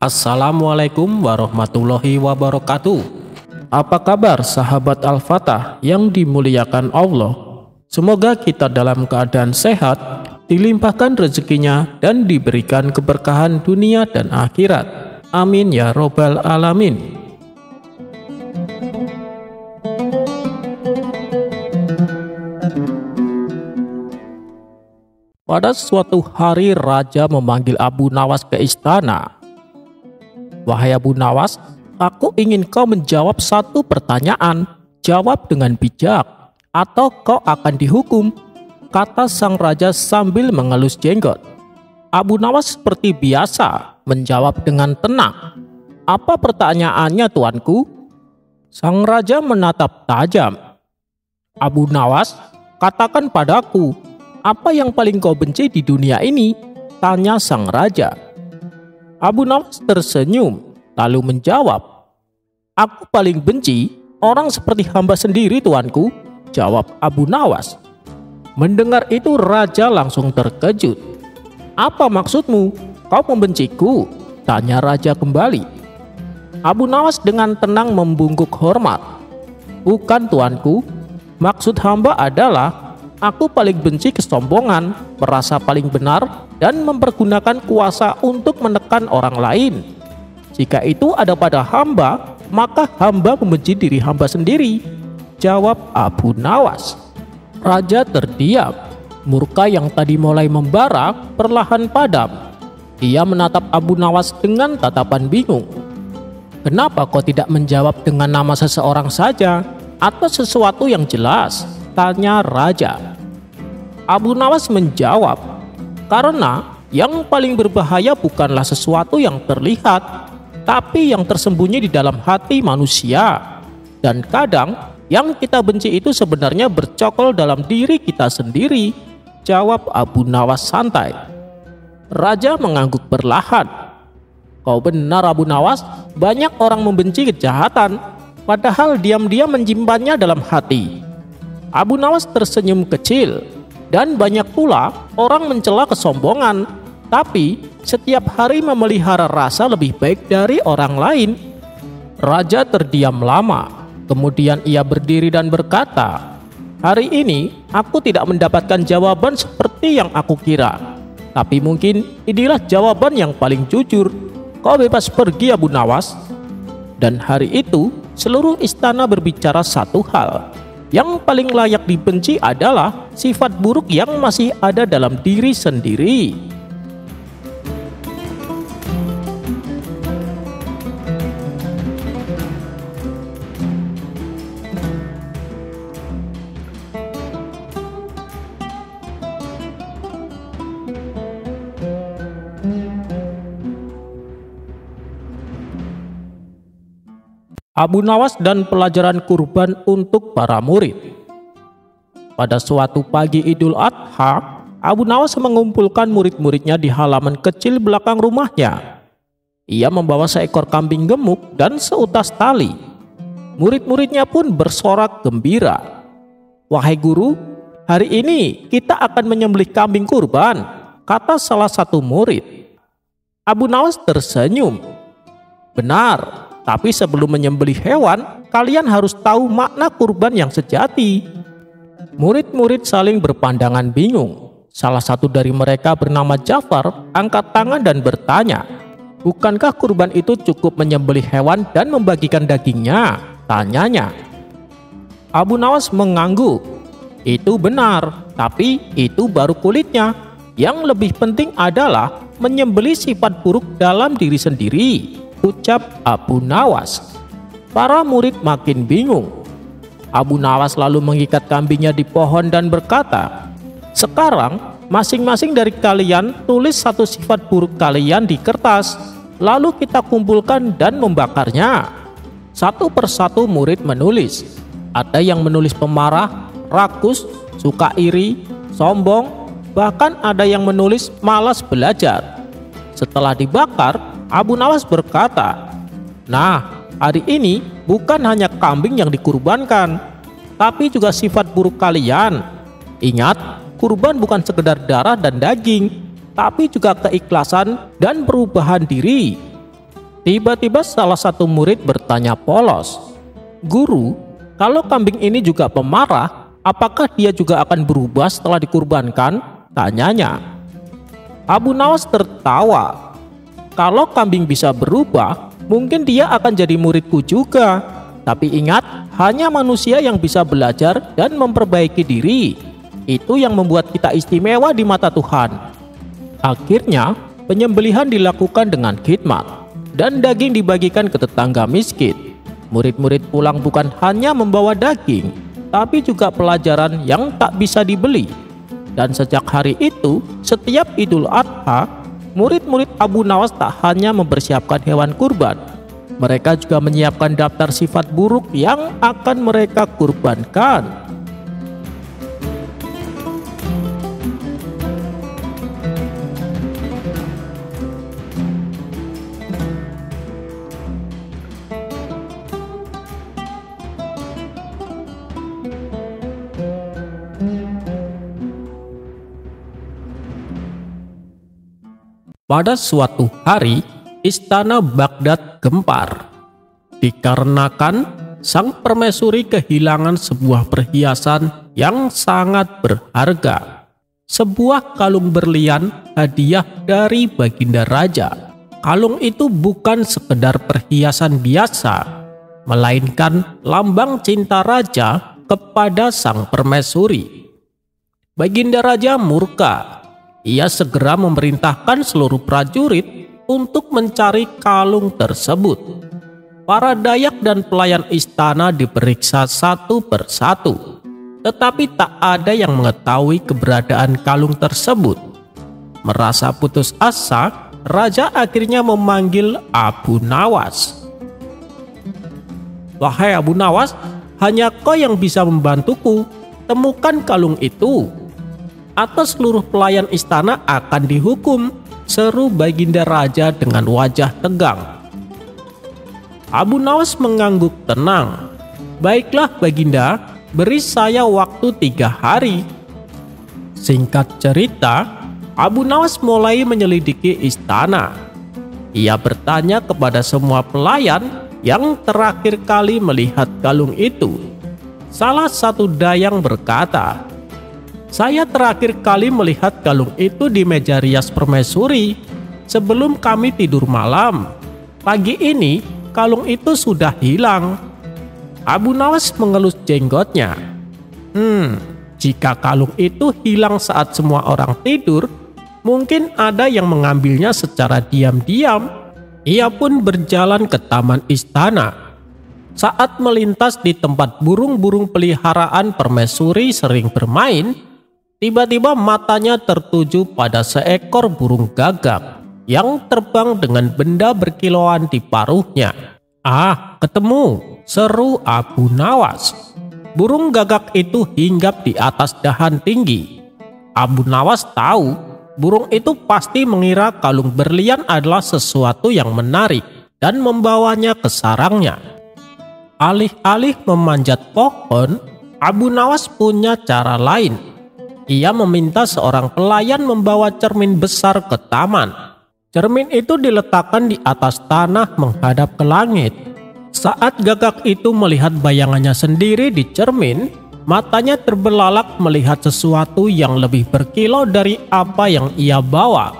Assalamualaikum warahmatullahi wabarakatuh. Apa kabar sahabat Al-Fatah yang dimuliakan Allah? Semoga kita dalam keadaan sehat, dilimpahkan rezekinya dan diberikan keberkahan dunia dan akhirat. Amin ya robbal alamin. Pada suatu hari raja memanggil Abu Nawas ke istana. "Wahai Abu Nawas, aku ingin kau menjawab satu pertanyaan. Jawab dengan bijak, atau kau akan dihukum," kata sang raja sambil mengelus jenggot. Abu Nawas seperti biasa menjawab dengan tenang. "Apa pertanyaannya, tuanku?" Sang raja menatap tajam. "Abu Nawas, katakan padaku, apa yang paling kau benci di dunia ini?" tanya sang raja. Abu Nawas tersenyum, lalu menjawab, "Aku paling benci orang seperti hamba sendiri, tuanku," jawab Abu Nawas. Mendengar itu raja langsung terkejut. "Apa maksudmu? Kau membenciku?" tanya raja kembali. Abu Nawas dengan tenang membungkuk hormat. "Bukan, tuanku. Maksud hamba adalah aku paling benci kesombongan, merasa paling benar, dan mempergunakan kuasa untuk menekan orang lain. Jika itu ada pada hamba, maka hamba membenci diri hamba sendiri," jawab Abu Nawas. Raja terdiam. Murka yang tadi mulai membara perlahan padam. Ia menatap Abu Nawas dengan tatapan bingung. "Kenapa kau tidak menjawab dengan nama seseorang saja, atau sesuatu yang jelas?" tanya raja. Abu Nawas menjawab, "Karena yang paling berbahaya bukanlah sesuatu yang terlihat, tapi yang tersembunyi di dalam hati manusia. Dan kadang yang kita benci itu sebenarnya bercokol dalam diri kita sendiri," jawab Abu Nawas santai. Raja mengangguk perlahan. "Kau benar, Abu Nawas, banyak orang membenci kejahatan, padahal diam-diam menyimpannya dalam hati." Abu Nawas tersenyum kecil. "Dan banyak pula orang mencela kesombongan, tapi setiap hari memelihara rasa lebih baik dari orang lain." Raja terdiam lama. Kemudian ia berdiri dan berkata, "Hari ini aku tidak mendapatkan jawaban seperti yang aku kira. Tapi mungkin inilah jawaban yang paling jujur. Kau bebas pergi, Abu Nawas." Dan hari itu seluruh istana berbicara satu hal. Yang paling layak dibenci adalah sifat buruk yang masih ada dalam diri sendiri. Abu Nawas dan pelajaran kurban untuk para murid. Pada suatu pagi Idul Adha, Abu Nawas mengumpulkan murid-muridnya di halaman kecil belakang rumahnya. Ia membawa seekor kambing gemuk dan seutas tali. Murid-muridnya pun bersorak gembira. "Wahai guru, hari ini kita akan menyembelih kambing kurban," kata salah satu murid. Abu Nawas tersenyum. "Benar. Tapi sebelum menyembelih hewan, kalian harus tahu makna kurban yang sejati." Murid-murid saling berpandangan bingung. Salah satu dari mereka bernama Jafar angkat tangan dan bertanya, "Bukankah kurban itu cukup menyembelih hewan dan membagikan dagingnya?" tanyanya. Abu Nawas mengangguk. "Itu benar, tapi itu baru kulitnya. Yang lebih penting adalah menyembelih sifat buruk dalam diri sendiri," ucap Abu Nawas. Para murid makin bingung. Abu Nawas lalu mengikat kambingnya di pohon dan berkata, "Sekarang masing-masing dari kalian tulis satu sifat buruk kalian di kertas, lalu kita kumpulkan dan membakarnya." Satu persatu murid menulis. Ada yang menulis pemarah, rakus, suka iri, sombong, bahkan ada yang menulis malas belajar. Setelah dibakar, Abu Nawas berkata, "Nah, hari ini bukan hanya kambing yang dikurbankan, tapi juga sifat buruk kalian. Ingat, kurban bukan sekedar darah dan daging, tapi juga keikhlasan dan perubahan diri." Tiba-tiba salah satu murid bertanya polos, "Guru, kalau kambing ini juga pemarah, apakah dia juga akan berubah setelah dikurbankan?" tanyanya. Abu Nawas tertawa. "Kalau kambing bisa berubah, mungkin dia akan jadi muridku juga. Tapi ingat, hanya manusia yang bisa belajar dan memperbaiki diri. Itu yang membuat kita istimewa di mata Tuhan." Akhirnya, penyembelihan dilakukan dengan khidmat, dan daging dibagikan ke tetangga miskin. Murid-murid pulang bukan hanya membawa daging, tapi juga pelajaran yang tak bisa dibeli. Dan sejak hari itu, setiap Idul Adha, murid-murid Abu Nawas tak hanya mempersiapkan hewan kurban, mereka juga menyiapkan daftar sifat buruk yang akan mereka kurbankan. Pada suatu hari, istana Baghdad gempar. Dikarenakan sang permaisuri kehilangan sebuah perhiasan yang sangat berharga. Sebuah kalung berlian hadiah dari baginda raja. Kalung itu bukan sekedar perhiasan biasa, melainkan lambang cinta raja kepada sang permaisuri. Baginda raja murka. Ia segera memerintahkan seluruh prajurit untuk mencari kalung tersebut. Para dayak dan pelayan istana diperiksa satu persatu, tetapi tak ada yang mengetahui keberadaan kalung tersebut. Merasa putus asa, raja akhirnya memanggil Abu Nawas. "Wahai Abu Nawas, hanya kau yang bisa membantuku. Temukan kalung itu, atau seluruh pelayan istana akan dihukum," seru baginda raja dengan wajah tegang. Abu Nawas mengangguk tenang. "Baiklah baginda, beri saya waktu 3 hari. Singkat cerita, Abu Nawas mulai menyelidiki istana. Ia bertanya kepada semua pelayan yang terakhir kali melihat kalung itu. Salah satu dayang berkata, "Saya terakhir kali melihat kalung itu di meja rias permaisuri sebelum kami tidur malam. Pagi ini kalung itu sudah hilang." Abu Nawas mengelus jenggotnya. Jika kalung itu hilang saat semua orang tidur, mungkin ada yang mengambilnya secara diam-diam. Ia pun berjalan ke taman istana. Saat melintas di tempat burung-burung peliharaan permaisuri sering bermain, tiba-tiba matanya tertuju pada seekor burung gagak yang terbang dengan benda berkilauan di paruhnya. "Ah, ketemu!" seru Abu Nawas. Burung gagak itu hinggap di atas dahan tinggi. Abu Nawas tahu burung itu pasti mengira kalung berlian adalah sesuatu yang menarik dan membawanya ke sarangnya. Alih-alih memanjat pohon, Abu Nawas punya cara lain. Ia meminta seorang pelayan membawa cermin besar ke taman. Cermin itu diletakkan di atas tanah menghadap ke langit. Saat gagak itu melihat bayangannya sendiri di cermin, matanya terbelalak melihat sesuatu yang lebih berkilau dari apa yang ia bawa.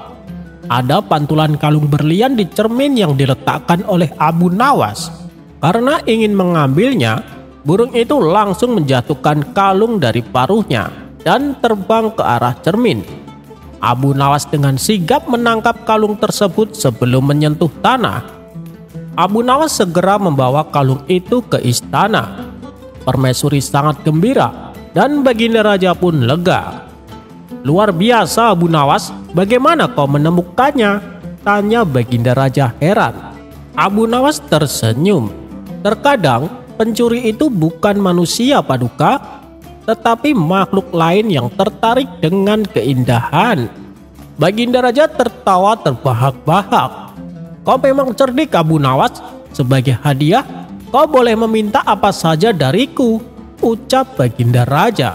Ada pantulan kalung berlian di cermin yang diletakkan oleh Abu Nawas. Karena ingin mengambilnya, burung itu langsung menjatuhkan kalung dari paruhnya dan terbang ke arah cermin. Abu Nawas dengan sigap menangkap kalung tersebut sebelum menyentuh tanah. Abu Nawas segera membawa kalung itu ke istana. Permaisuri sangat gembira dan baginda raja pun lega. "Luar biasa Abu Nawas, bagaimana kau menemukannya?" tanya baginda raja heran. Abu Nawas tersenyum. "Terkadang pencuri itu bukan manusia Paduka, tetapi makhluk lain yang tertarik dengan keindahan." Baginda raja tertawa terbahak-bahak. "Kau memang cerdik Abu Nawas. Sebagai hadiah, kau boleh meminta apa saja dariku," ucap baginda raja.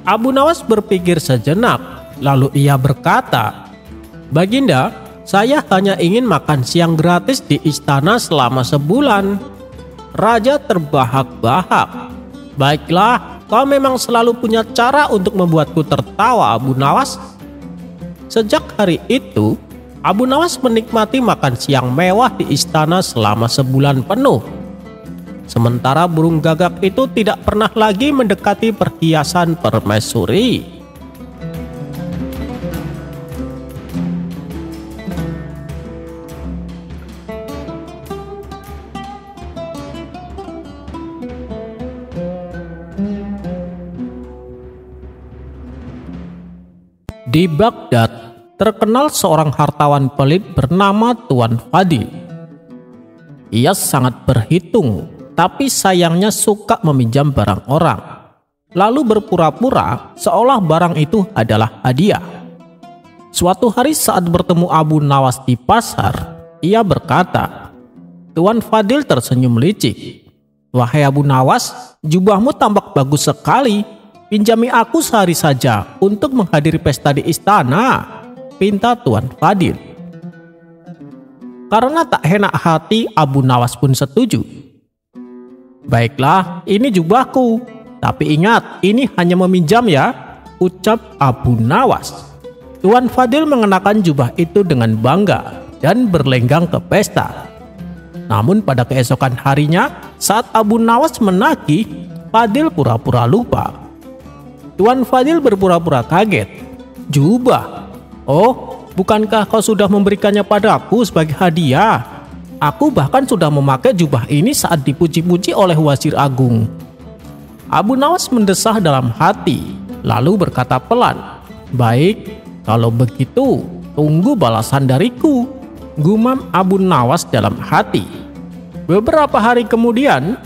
Abu Nawas berpikir sejenak, lalu ia berkata, "Baginda, Saya hanya ingin makan siang gratis di istana selama sebulan. Raja terbahak-bahak. Baiklah, kau memang selalu punya cara untuk membuatku tertawa, Abu Nawas. Sejak hari itu, Abu Nawas menikmati makan siang mewah di istana selama sebulan penuh. Sementara burung gagak itu tidak pernah lagi mendekati perhiasan permaisuri. Di Baghdad, terkenal seorang hartawan pelit bernama Tuan Fadil. Ia sangat berhitung, tapi sayangnya suka meminjam barang orang, lalu berpura-pura seolah barang itu adalah hadiah. Suatu hari saat bertemu Abu Nawas di pasar, ia berkata, Tuan Fadil tersenyum licik. Wahai Abu Nawas, jubahmu tampak bagus sekali. Pinjami aku sehari saja untuk menghadiri pesta di istana, pinta Tuan Fadil. Karena tak enak hati, Abu Nawas pun setuju. Baiklah, ini jubahku. Tapi ingat, ini hanya meminjam ya, ucap Abu Nawas. Tuan Fadil mengenakan jubah itu dengan bangga dan berlenggang ke pesta. Namun pada keesokan harinya, saat Abu Nawas menagih, Fadil pura-pura lupa. Tuan Fadil berpura-pura kaget. Jubah? Oh, bukankah kau sudah memberikannya padaku sebagai hadiah? Aku bahkan sudah memakai jubah ini saat dipuji-puji oleh Wazir Agung. Abu Nawas mendesah dalam hati, lalu berkata pelan, Baik, kalau begitu tunggu balasan dariku, gumam Abu Nawas dalam hati. Beberapa hari kemudian,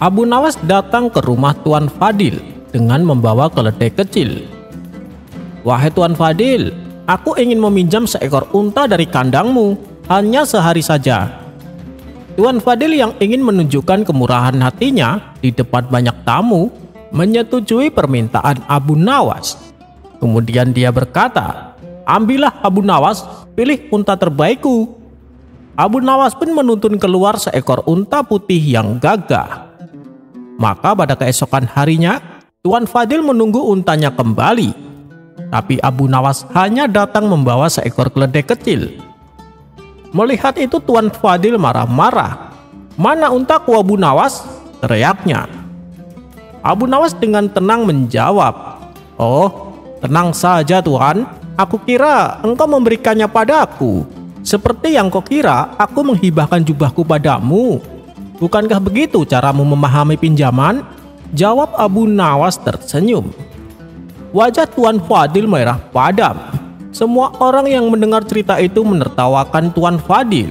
Abu Nawas datang ke rumah Tuan Fadil dengan membawa keledai kecil. Wahai Tuan Fadil, aku ingin meminjam seekor unta dari kandangmu, hanya sehari saja. Tuan Fadil yang ingin menunjukkan kemurahan hatinya di depan banyak tamu, menyetujui permintaan Abu Nawas. Kemudian dia berkata, Ambillah Abu Nawas, pilih unta terbaikku. Abu Nawas pun menuntun keluar seekor unta putih yang gagah. Maka pada keesokan harinya, Tuan Fadil menunggu untanya kembali, tapi Abu Nawas hanya datang membawa seekor keledai kecil. Melihat itu Tuan Fadil marah-marah. Mana untaku Abu Nawas? Teriaknya. Abu Nawas dengan tenang menjawab, Oh, tenang saja Tuan, aku kira engkau memberikannya padaku. Seperti yang kau kira aku menghibahkan jubahku padamu. Bukankah begitu caramu memahami pinjaman? Jawab Abu Nawas tersenyum. Wajah Tuan Fadil merah padam. Semua orang yang mendengar cerita itu menertawakan Tuan Fadil.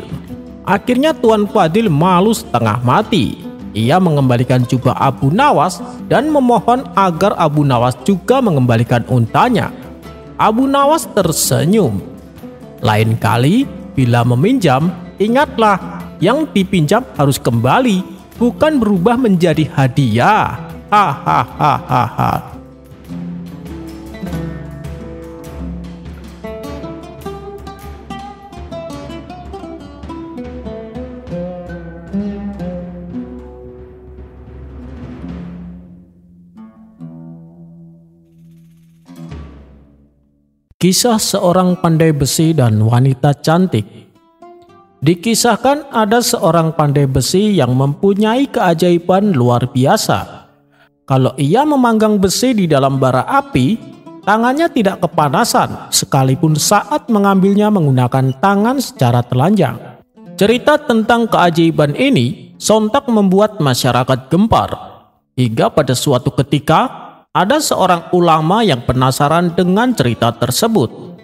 Akhirnya Tuan Fadil malu setengah mati. Ia mengembalikan jubah Abu Nawas dan memohon agar Abu Nawas juga mengembalikan untanya. Abu Nawas tersenyum. Lain kali bila meminjam, ingatlah yang dipinjam harus kembali, bukan berubah menjadi hadiah. Hahaha. Kisah seorang pandai besi dan wanita cantik. Dikisahkan ada seorang pandai besi yang mempunyai keajaiban luar biasa. Kalau ia memanggang besi di dalam bara api, tangannya tidak kepanasan sekalipun saat mengambilnya menggunakan tangan secara telanjang. Cerita tentang keajaiban ini sontak membuat masyarakat gempar. Hingga pada suatu ketika, ada seorang ulama yang penasaran dengan cerita tersebut.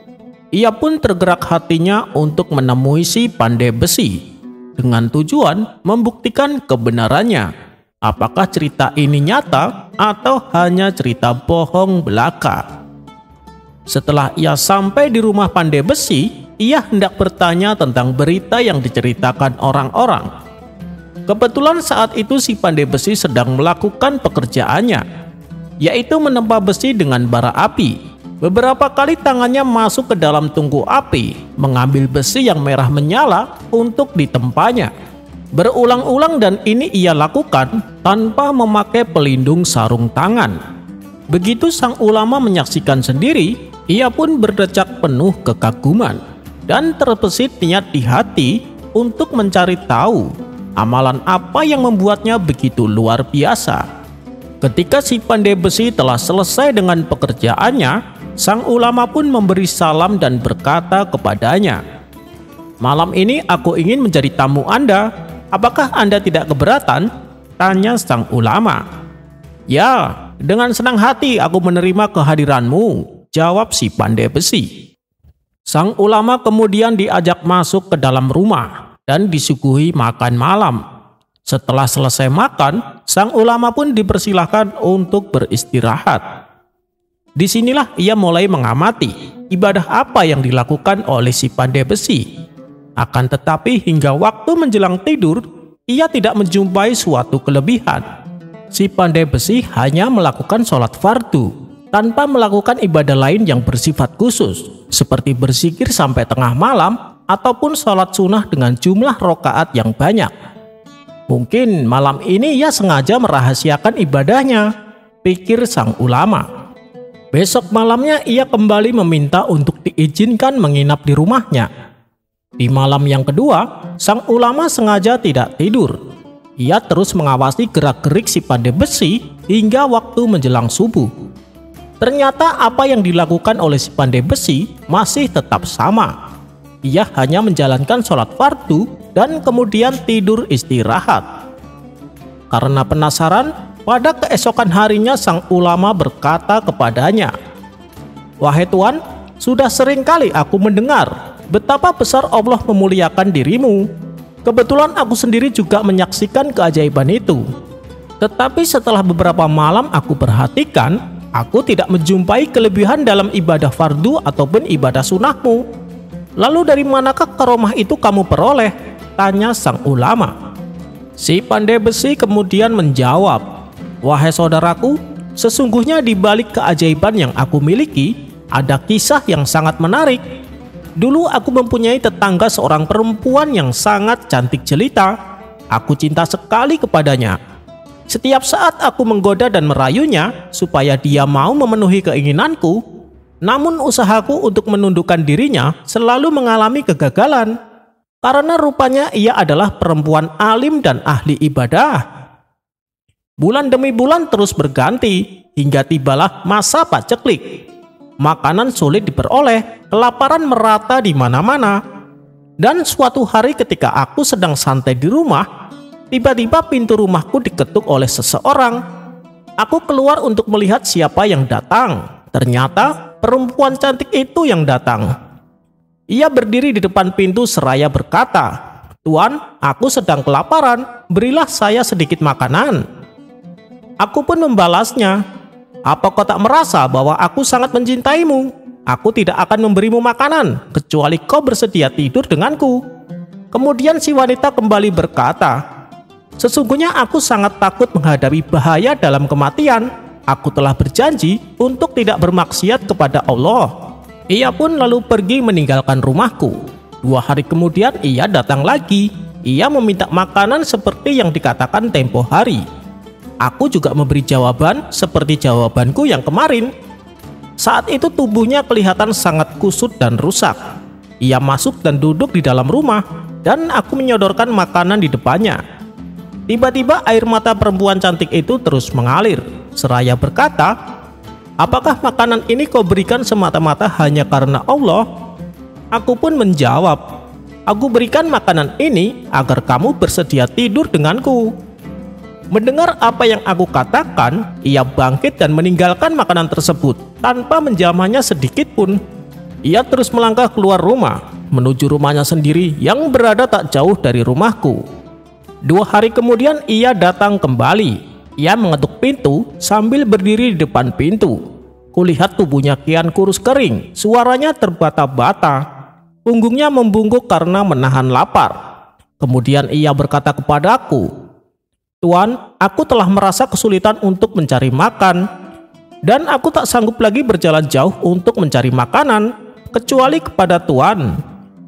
Ia pun tergerak hatinya untuk menemui si pandai besi dengan tujuan membuktikan kebenarannya. Apakah cerita ini nyata atau hanya cerita bohong belaka? Setelah ia sampai di rumah pandai besi, ia hendak bertanya tentang berita yang diceritakan orang-orang. Kebetulan saat itu si pandai besi sedang melakukan pekerjaannya, yaitu menempa besi dengan bara api. Beberapa kali tangannya masuk ke dalam tungku api, mengambil besi yang merah menyala untuk ditempanya. Berulang-ulang dan ini ia lakukan tanpa memakai pelindung sarung tangan. Begitu sang ulama menyaksikan sendiri, ia pun berdecak penuh kekaguman dan terbesit niat di hati untuk mencari tahu amalan apa yang membuatnya begitu luar biasa. Ketika si pandai besi telah selesai dengan pekerjaannya, sang ulama pun memberi salam dan berkata kepadanya, "Malam ini aku ingin menjadi tamu Anda. Apakah Anda tidak keberatan?" tanya sang ulama. "Ya, dengan senang hati aku menerima kehadiranmu," jawab si pandai besi. Sang ulama kemudian diajak masuk ke dalam rumah dan disuguhi makan malam. Setelah selesai makan, sang ulama pun dipersilahkan untuk beristirahat. Disinilah ia mulai mengamati ibadah apa yang dilakukan oleh si pandai besi. Akan tetapi hingga waktu menjelang tidur, ia tidak menjumpai suatu kelebihan. Si pandai besi hanya melakukan sholat fardu, tanpa melakukan ibadah lain yang bersifat khusus, seperti berzikir sampai tengah malam, ataupun sholat sunnah dengan jumlah rokaat yang banyak. Mungkin malam ini ia sengaja merahasiakan ibadahnya, pikir sang ulama. Besok malamnya ia kembali meminta untuk diizinkan menginap di rumahnya. Di malam yang kedua, sang ulama sengaja tidak tidur. Ia terus mengawasi gerak-gerik si pandai besi hingga waktu menjelang subuh. Ternyata apa yang dilakukan oleh si pandai besi masih tetap sama. Ia hanya menjalankan sholat fardu dan kemudian tidur istirahat. Karena penasaran, pada keesokan harinya sang ulama berkata kepadanya, "Wahai Tuan, sudah sering kali aku mendengar betapa besar Allah memuliakan dirimu. Kebetulan aku sendiri juga menyaksikan keajaiban itu. Tetapi setelah beberapa malam aku perhatikan, aku tidak menjumpai kelebihan dalam ibadah fardu ataupun ibadah sunnahmu. Lalu dari manakah karomah itu kamu peroleh?" tanya sang ulama. Si pandai besi kemudian menjawab, "Wahai saudaraku, sesungguhnya di balik keajaiban yang aku miliki, ada kisah yang sangat menarik. Dulu aku mempunyai tetangga seorang perempuan yang sangat cantik jelita. Aku cinta sekali kepadanya. Setiap saat aku menggoda dan merayunya supaya dia mau memenuhi keinginanku, namun usahaku untuk menundukkan dirinya selalu mengalami kegagalan. Karena rupanya ia adalah perempuan alim dan ahli ibadah. Bulan demi bulan terus berganti, hingga tibalah masa paceklik. Makanan sulit diperoleh, kelaparan merata di mana-mana. Dan suatu hari ketika aku sedang santai di rumah, tiba-tiba pintu rumahku diketuk oleh seseorang. Aku keluar untuk melihat siapa yang datang. Ternyata perempuan cantik itu yang datang. Ia berdiri di depan pintu seraya berkata, "Tuan, aku sedang kelaparan, berilah saya sedikit makanan." Aku pun membalasnya, "Apa kau tak merasa bahwa aku sangat mencintaimu? Aku tidak akan memberimu makanan, kecuali kau bersedia tidur denganku." Kemudian si wanita kembali berkata, "Sesungguhnya aku sangat takut menghadapi bahaya dalam kematian. Aku telah berjanji untuk tidak bermaksiat kepada Allah." Ia pun lalu pergi meninggalkan rumahku. 2 hari kemudian ia datang lagi. Ia meminta makanan seperti yang dikatakan tempo hari. Aku juga memberi jawaban seperti jawabanku yang kemarin. Saat itu tubuhnya kelihatan sangat kusut dan rusak. Ia masuk dan duduk di dalam rumah, dan aku menyodorkan makanan di depannya. Tiba-tiba air mata perempuan cantik itu terus mengalir, seraya berkata, "Apakah makanan ini kau berikan semata-mata hanya karena Allah?" Aku pun menjawab, "Aku berikan makanan ini agar kamu bersedia tidur denganku." Mendengar apa yang aku katakan, ia bangkit dan meninggalkan makanan tersebut tanpa menjamahnya sedikit pun. Ia terus melangkah keluar rumah, menuju rumahnya sendiri yang berada tak jauh dari rumahku. 2 hari kemudian ia datang kembali. Ia mengetuk pintu sambil berdiri di depan pintu. Kulihat tubuhnya kian kurus kering, suaranya terbata-bata, punggungnya membungkuk karena menahan lapar. Kemudian ia berkata kepadaku, "Tuan, aku telah merasa kesulitan untuk mencari makan. dan aku tak sanggup lagi berjalan jauh untuk mencari makanan, kecuali kepada Tuhan.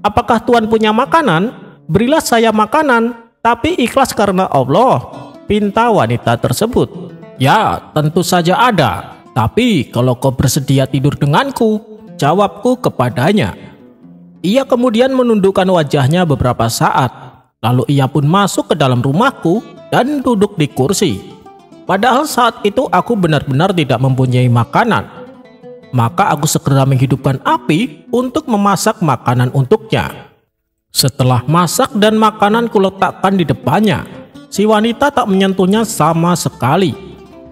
Apakah Tuhan punya makanan? Berilah saya makanan, tapi ikhlas karena Allah, pinta wanita tersebut. Ya, tentu saja ada. Tapi kalau kau bersedia tidur denganku, jawabku kepadanya. Ia kemudian menundukkan wajahnya beberapa saat. Lalu ia pun masuk ke dalam rumahku dan duduk di kursi. Padahal saat itu aku benar-benar tidak mempunyai makanan. Maka aku segera menghidupkan api untuk memasak makanan untuknya. Setelah masak dan makanan kuletakkan di depannya, si wanita tak menyentuhnya sama sekali.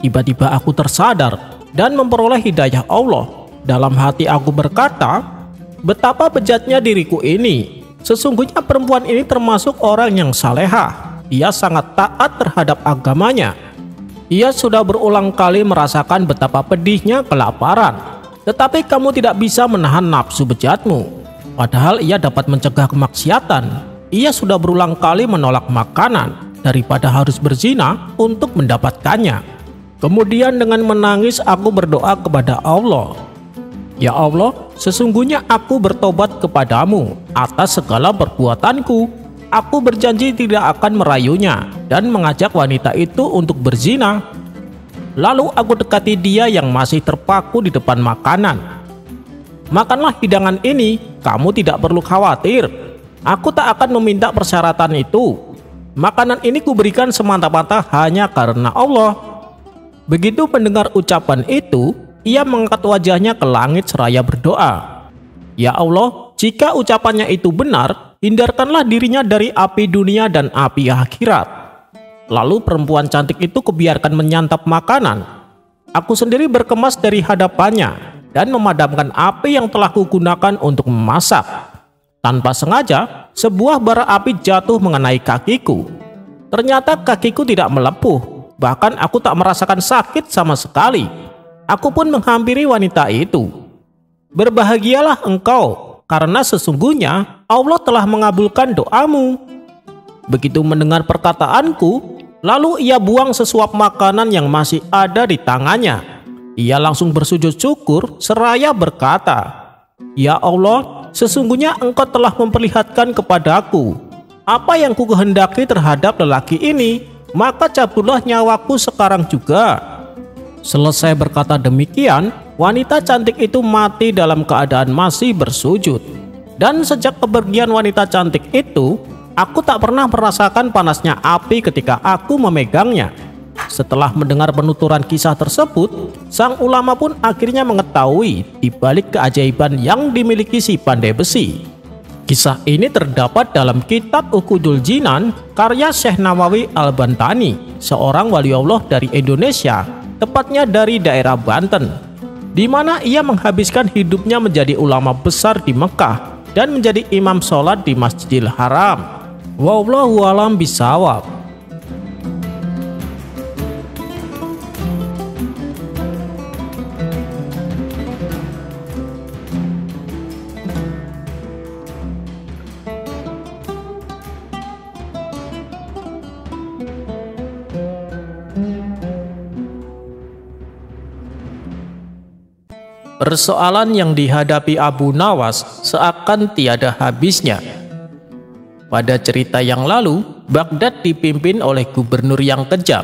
Tiba-tiba aku tersadar dan memperoleh hidayah Allah. Dalam hati aku berkata, betapa bejatnya diriku ini. Sesungguhnya perempuan ini termasuk orang yang salehah. Ia sangat taat terhadap agamanya. Ia sudah berulang kali merasakan betapa pedihnya kelaparan. Tetapi kamu tidak bisa menahan nafsu bejatmu. Padahal ia dapat mencegah kemaksiatan. Ia sudah berulang kali menolak makanan daripada harus berzina untuk mendapatkannya. Kemudian dengan menangis aku berdoa kepada Allah. Ya Allah, sesungguhnya aku bertobat kepadamu atas segala perbuatanku. Aku berjanji tidak akan merayunya dan mengajak wanita itu untuk berzina. Lalu aku dekati dia yang masih terpaku di depan makanan. Makanlah hidangan ini, kamu tidak perlu khawatir. Aku tak akan meminta persyaratan itu. Makanan ini kuberikan semata-mata hanya karena Allah. Begitu mendengar ucapan itu, ia mengangkat wajahnya ke langit seraya berdoa. Ya Allah, jika ucapannya itu benar, hindarkanlah dirinya dari api dunia dan api akhirat. Lalu perempuan cantik itu kubiarkan menyantap makanan. Aku sendiri berkemas dari hadapannya dan memadamkan api yang telah kugunakan untuk memasak. Tanpa sengaja, sebuah bara api jatuh mengenai kakiku. Ternyata kakiku tidak melepuh, bahkan aku tak merasakan sakit sama sekali. Aku pun menghampiri wanita itu. Berbahagialah engkau, karena sesungguhnya Allah telah mengabulkan doamu. Begitu mendengar perkataanku, lalu ia buang sesuap makanan yang masih ada di tangannya. Ia langsung bersujud syukur seraya berkata, Ya Allah, sesungguhnya engkau telah memperlihatkan kepadaku apa yang kukehendaki terhadap lelaki ini, maka cabutlah nyawaku sekarang juga. Selesai berkata demikian, wanita cantik itu mati dalam keadaan masih bersujud. Dan sejak kepergian wanita cantik itu, aku tak pernah merasakan panasnya api ketika aku memegangnya. Setelah mendengar penuturan kisah tersebut, sang ulama pun akhirnya mengetahui di balik keajaiban yang dimiliki si pandai besi. Kisah ini terdapat dalam kitab Uqudul Jinan karya Syekh Nawawi Al-Bantani, seorang wali Allah dari Indonesia, tepatnya dari daerah Banten, di mana ia menghabiskan hidupnya menjadi ulama besar di Mekah dan menjadi imam sholat di Masjidil Haram. Wallahu a'lam bishawab. Persoalan yang dihadapi Abu Nawas seakan tiada habisnya. Pada cerita yang lalu, Baghdad dipimpin oleh gubernur yang kejam.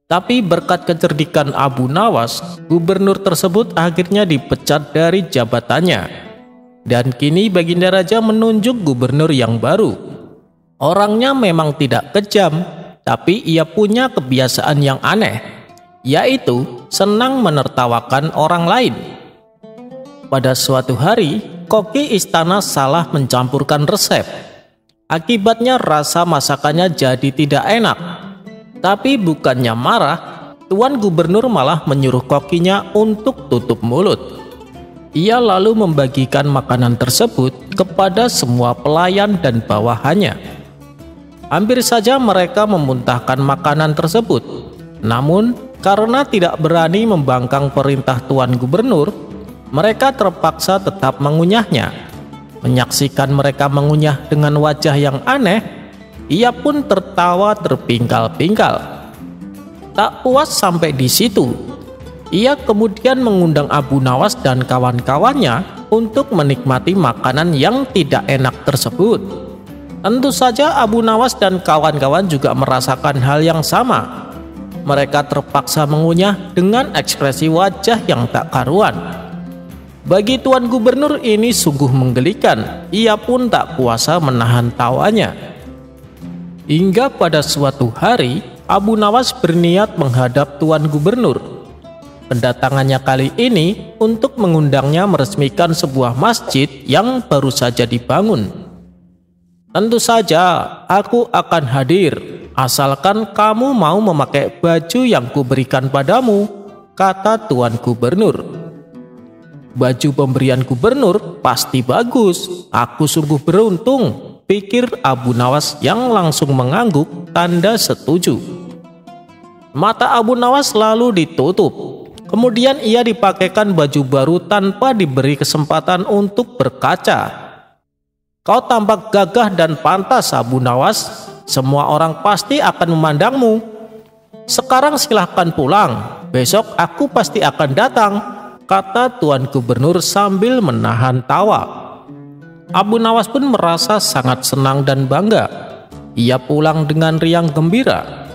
Tapi berkat kecerdikan Abu Nawas, gubernur tersebut akhirnya dipecat dari jabatannya. Dan kini Baginda Raja menunjuk gubernur yang baru. Orangnya memang tidak kejam, tapi ia punya kebiasaan yang aneh, yaitu senang menertawakan orang lain. Pada suatu hari, koki istana salah mencampurkan resep. Akibatnya rasa masakannya jadi tidak enak. Tapi bukannya marah, Tuan Gubernur malah menyuruh kokinya untuk tutup mulut. Ia lalu membagikan makanan tersebut kepada semua pelayan dan bawahannya. Hampir saja mereka memuntahkan makanan tersebut. Namun, karena tidak berani membangkang perintah Tuan Gubernur, mereka terpaksa tetap mengunyahnya. Menyaksikan mereka mengunyah dengan wajah yang aneh, ia pun tertawa terpingkal-pingkal. Tak puas sampai di situ, Ia kemudian mengundang Abu Nawas dan kawan-kawannya untuk menikmati makanan yang tidak enak tersebut. Tentu saja Abu Nawas dan kawan-kawan juga merasakan hal yang sama. Mereka terpaksa mengunyah dengan ekspresi wajah yang tak karuan. Bagi Tuan Gubernur ini sungguh menggelikan, ia pun tak kuasa menahan tawanya. Hingga pada suatu hari, Abu Nawas berniat menghadap Tuan Gubernur. Kedatangannya kali ini untuk mengundangnya meresmikan sebuah masjid yang baru saja dibangun. Tentu saja aku akan hadir, asalkan kamu mau memakai baju yang kuberikan padamu, kata Tuan Gubernur. Baju pemberian gubernur pasti bagus, aku sungguh beruntung, pikir Abu Nawas yang langsung mengangguk tanda setuju. Mata Abu Nawas lalu ditutup. Kemudian ia dipakaikan baju baru tanpa diberi kesempatan untuk berkaca. Kau tampak gagah dan pantas, Abu Nawas. Semua orang pasti akan memandangmu. Sekarang silahkan pulang. Besok aku pasti akan datang, kata Tuan Gubernur sambil menahan tawa. Abu Nawas pun merasa sangat senang dan bangga. Ia pulang dengan riang gembira.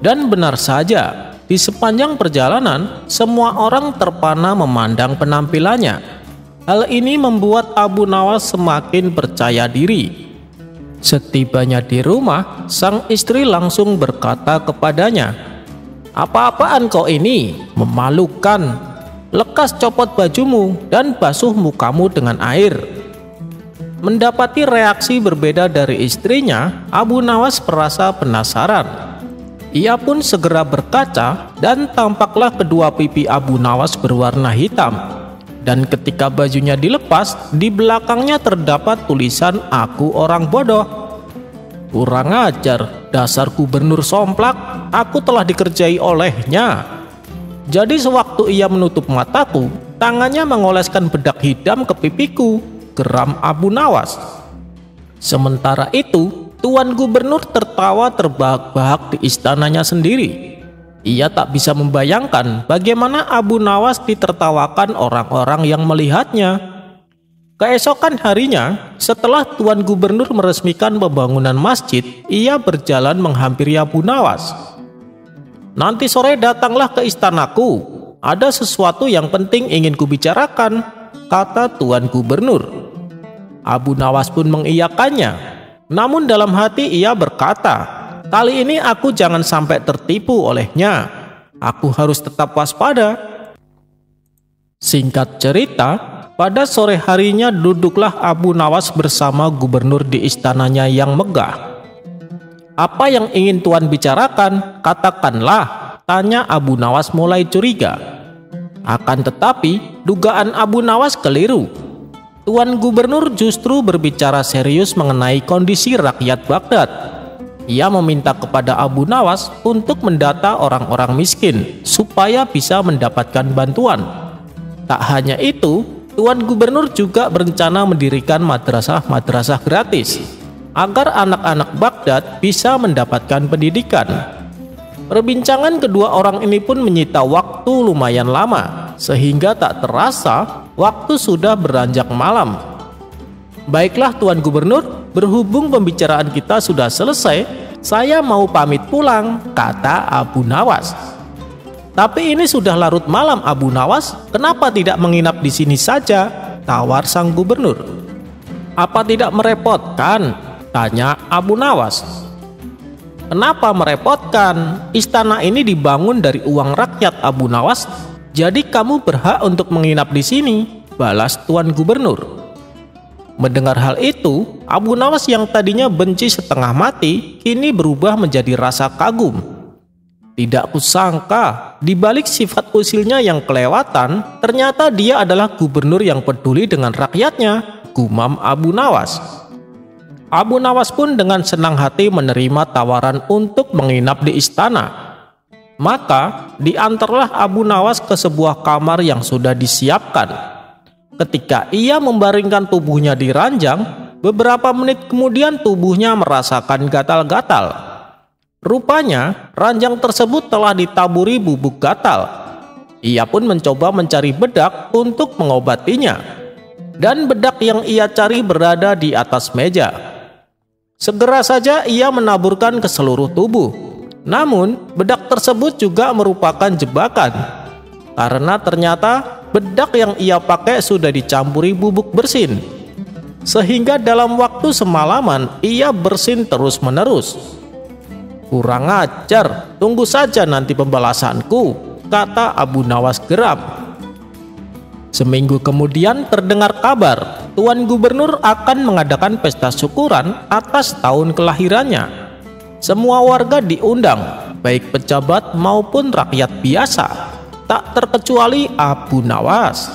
Dan benar saja, di sepanjang perjalanan, semua orang terpana memandang penampilannya. Hal ini membuat Abu Nawas semakin percaya diri. Setibanya di rumah, sang istri langsung berkata kepadanya, "Apa-apaan kau ini? Memalukan. Lekas copot bajumu dan basuh mukamu dengan air." Mendapati reaksi berbeda dari istrinya, Abu Nawas merasa penasaran. Ia pun segera berkaca dan tampaklah kedua pipi Abu Nawas berwarna hitam. Dan ketika bajunya dilepas, di belakangnya terdapat tulisan "Aku orang bodoh." Kurang ajar, dasar gubernur somplak, aku telah dikerjai olehnya. Jadi sewaktu ia menutup mataku, tangannya mengoleskan bedak hitam ke pipiku, geram Abu Nawas. Sementara itu, Tuan Gubernur tertawa terbahak-bahak di istananya sendiri. Ia tak bisa membayangkan bagaimana Abu Nawas ditertawakan orang-orang yang melihatnya. Keesokan harinya, setelah Tuan Gubernur meresmikan pembangunan masjid, ia berjalan menghampiri Abu Nawas. "Nanti sore datanglah ke istanaku. Ada sesuatu yang penting ingin kubicarakan," kata Tuan Gubernur. Abu Nawas pun mengiyakannya. Namun dalam hati ia berkata, "Kali ini aku jangan sampai tertipu olehnya. Aku harus tetap waspada." Singkat cerita, pada sore harinya duduklah Abu Nawas bersama gubernur di istananya yang megah. "Apa yang ingin Tuan bicarakan? Katakanlah," tanya Abu Nawas mulai curiga. Akan tetapi, dugaan Abu Nawas keliru. Tuan Gubernur justru berbicara serius mengenai kondisi rakyat Baghdad. Ia meminta kepada Abu Nawas untuk mendata orang-orang miskin supaya bisa mendapatkan bantuan. Tak hanya itu, Tuan Gubernur juga berencana mendirikan madrasah-madrasah gratis agar anak-anak Baghdad bisa mendapatkan pendidikan. Perbincangan kedua orang ini pun menyita waktu lumayan lama, sehingga tak terasa waktu sudah beranjak malam. "Baiklah Tuan Gubernur, berhubung pembicaraan kita sudah selesai, saya mau pamit pulang," kata Abu Nawas. "Tapi ini sudah larut malam Abu Nawas, kenapa tidak menginap di sini saja?" tawar sang gubernur. "Apa tidak merepotkan?" tanya Abu Nawas. "Kenapa merepotkan? Istana ini dibangun dari uang rakyat Abu Nawas, jadi kamu berhak untuk menginap di sini," balas Tuan Gubernur. Mendengar hal itu, Abu Nawas yang tadinya benci setengah mati, kini berubah menjadi rasa kagum. "Tidak kusangka, di balik sifat usilnya yang kelewatan, ternyata dia adalah gubernur yang peduli dengan rakyatnya," gumam Abu Nawas. Abu Nawas pun dengan senang hati menerima tawaran untuk menginap di istana. Maka diantarlah Abu Nawas ke sebuah kamar yang sudah disiapkan. Ketika ia membaringkan tubuhnya di ranjang, beberapa menit kemudian tubuhnya merasakan gatal-gatal. Rupanya ranjang tersebut telah ditaburi bubuk gatal. Ia pun mencoba mencari bedak untuk mengobatinya. Dan bedak yang ia cari berada di atas meja. Segera saja ia menaburkan ke seluruh tubuh. Namun, bedak tersebut juga merupakan jebakan. Karena ternyata bedak yang ia pakai sudah dicampuri bubuk bersin. Sehingga dalam waktu semalaman ia bersin terus-menerus. "Kurang ajar, tunggu saja nanti pembalasanku," kata Abu Nawas geram. Seminggu kemudian terdengar kabar Tuan Gubernur akan mengadakan pesta syukuran atas tahun kelahirannya. Semua warga diundang, baik pejabat maupun rakyat biasa, tak terkecuali Abu Nawas.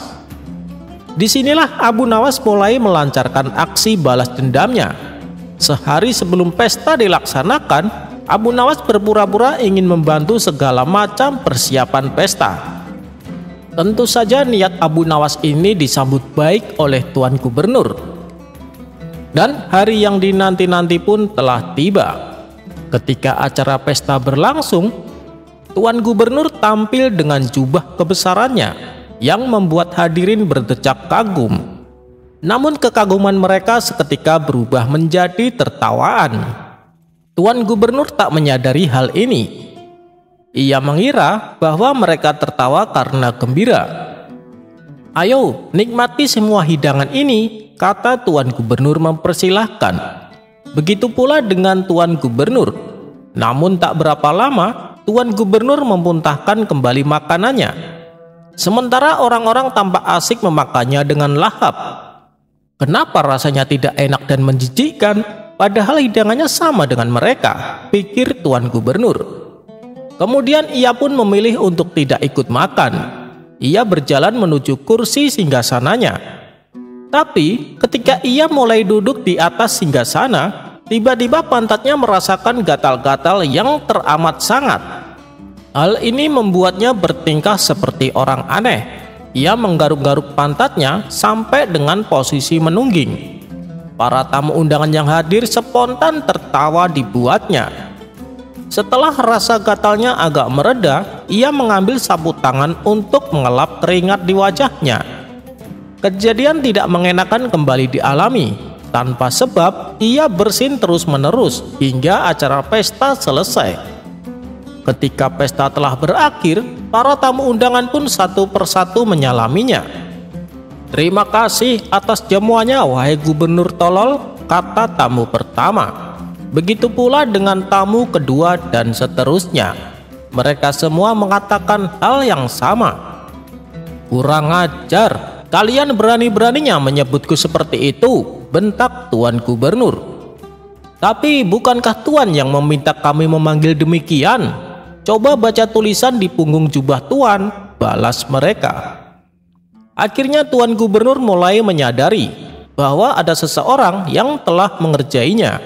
Disinilah Abu Nawas mulai melancarkan aksi balas dendamnya. Sehari sebelum pesta dilaksanakan, Abu Nawas berpura-pura ingin membantu segala macam persiapan pesta. Tentu saja niat Abu Nawas ini disambut baik oleh Tuan Gubernur. Dan hari yang dinanti-nanti pun telah tiba. Ketika acara pesta berlangsung, Tuan Gubernur tampil dengan jubah kebesarannya yang membuat hadirin berdecak kagum. Namun kekaguman mereka seketika berubah menjadi tertawaan. Tuan Gubernur tak menyadari hal ini. Ia mengira bahwa mereka tertawa karena gembira. "Ayo, nikmati semua hidangan ini," kata Tuan Gubernur mempersilahkan. Begitu pula dengan Tuan Gubernur. Namun tak berapa lama, Tuan Gubernur memuntahkan kembali makanannya. Sementara orang-orang tampak asik memakannya dengan lahap. Kenapa rasanya tidak enak dan menjijikkan, padahal hidangannya sama dengan mereka, pikir Tuan Gubernur. Kemudian ia pun memilih untuk tidak ikut makan. Ia berjalan menuju kursi singgasananya. Tapi ketika ia mulai duduk di atas singgasana, tiba-tiba pantatnya merasakan gatal-gatal yang teramat sangat. Hal ini membuatnya bertingkah seperti orang aneh. Ia menggaruk-garuk pantatnya sampai dengan posisi menungging. Para tamu undangan yang hadir spontan tertawa dibuatnya. Setelah rasa gatalnya agak mereda, ia mengambil sapu tangan untuk mengelap keringat di wajahnya. Kejadian tidak mengenakan kembali dialami. Tanpa sebab, ia bersin terus-menerus hingga acara pesta selesai. Ketika pesta telah berakhir, para tamu undangan pun satu persatu menyalaminya. "Terima kasih atas jamuannya, wahai Gubernur tolol," kata tamu pertama. Begitu pula dengan tamu kedua dan seterusnya. Mereka semua mengatakan hal yang sama. "Kurang ajar, kalian berani-beraninya menyebutku seperti itu," bentak Tuan Gubernur. "Tapi bukankah Tuan yang meminta kami memanggil demikian? Coba baca tulisan di punggung jubah Tuan," balas mereka. Akhirnya Tuan Gubernur mulai menyadari bahwa ada seseorang yang telah mengerjainya.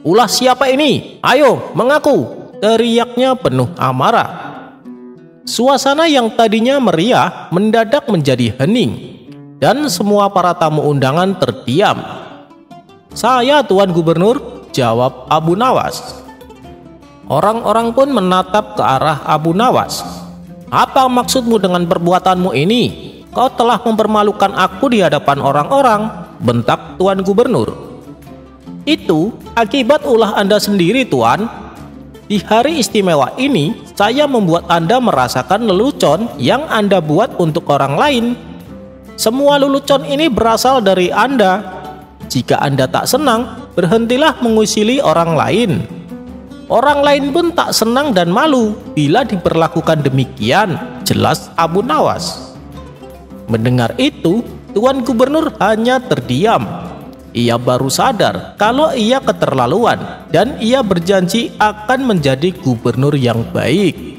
"Ulah siapa ini? Ayo, mengaku!" teriaknya penuh amarah. Suasana yang tadinya meriah mendadak menjadi hening, dan semua para tamu undangan terdiam. "Saya Tuan Gubernur," jawab Abu Nawas. Orang-orang pun menatap ke arah Abu Nawas. "Apa maksudmu dengan perbuatanmu ini? Kau telah mempermalukan aku di hadapan orang-orang," bentak Tuan Gubernur. "Itu akibat ulah Anda sendiri, Tuan. Di hari istimewa ini, saya membuat Anda merasakan lelucon yang Anda buat untuk orang lain. Semua lelucon ini berasal dari Anda. Jika Anda tak senang, berhentilah mengusili orang lain. Orang lain pun tak senang dan malu bila diperlakukan demikian," jelas Abu Nawas. Mendengar itu, Tuan Gubernur hanya terdiam. Ia baru sadar kalau ia keterlaluan dan ia berjanji akan menjadi gubernur yang baik.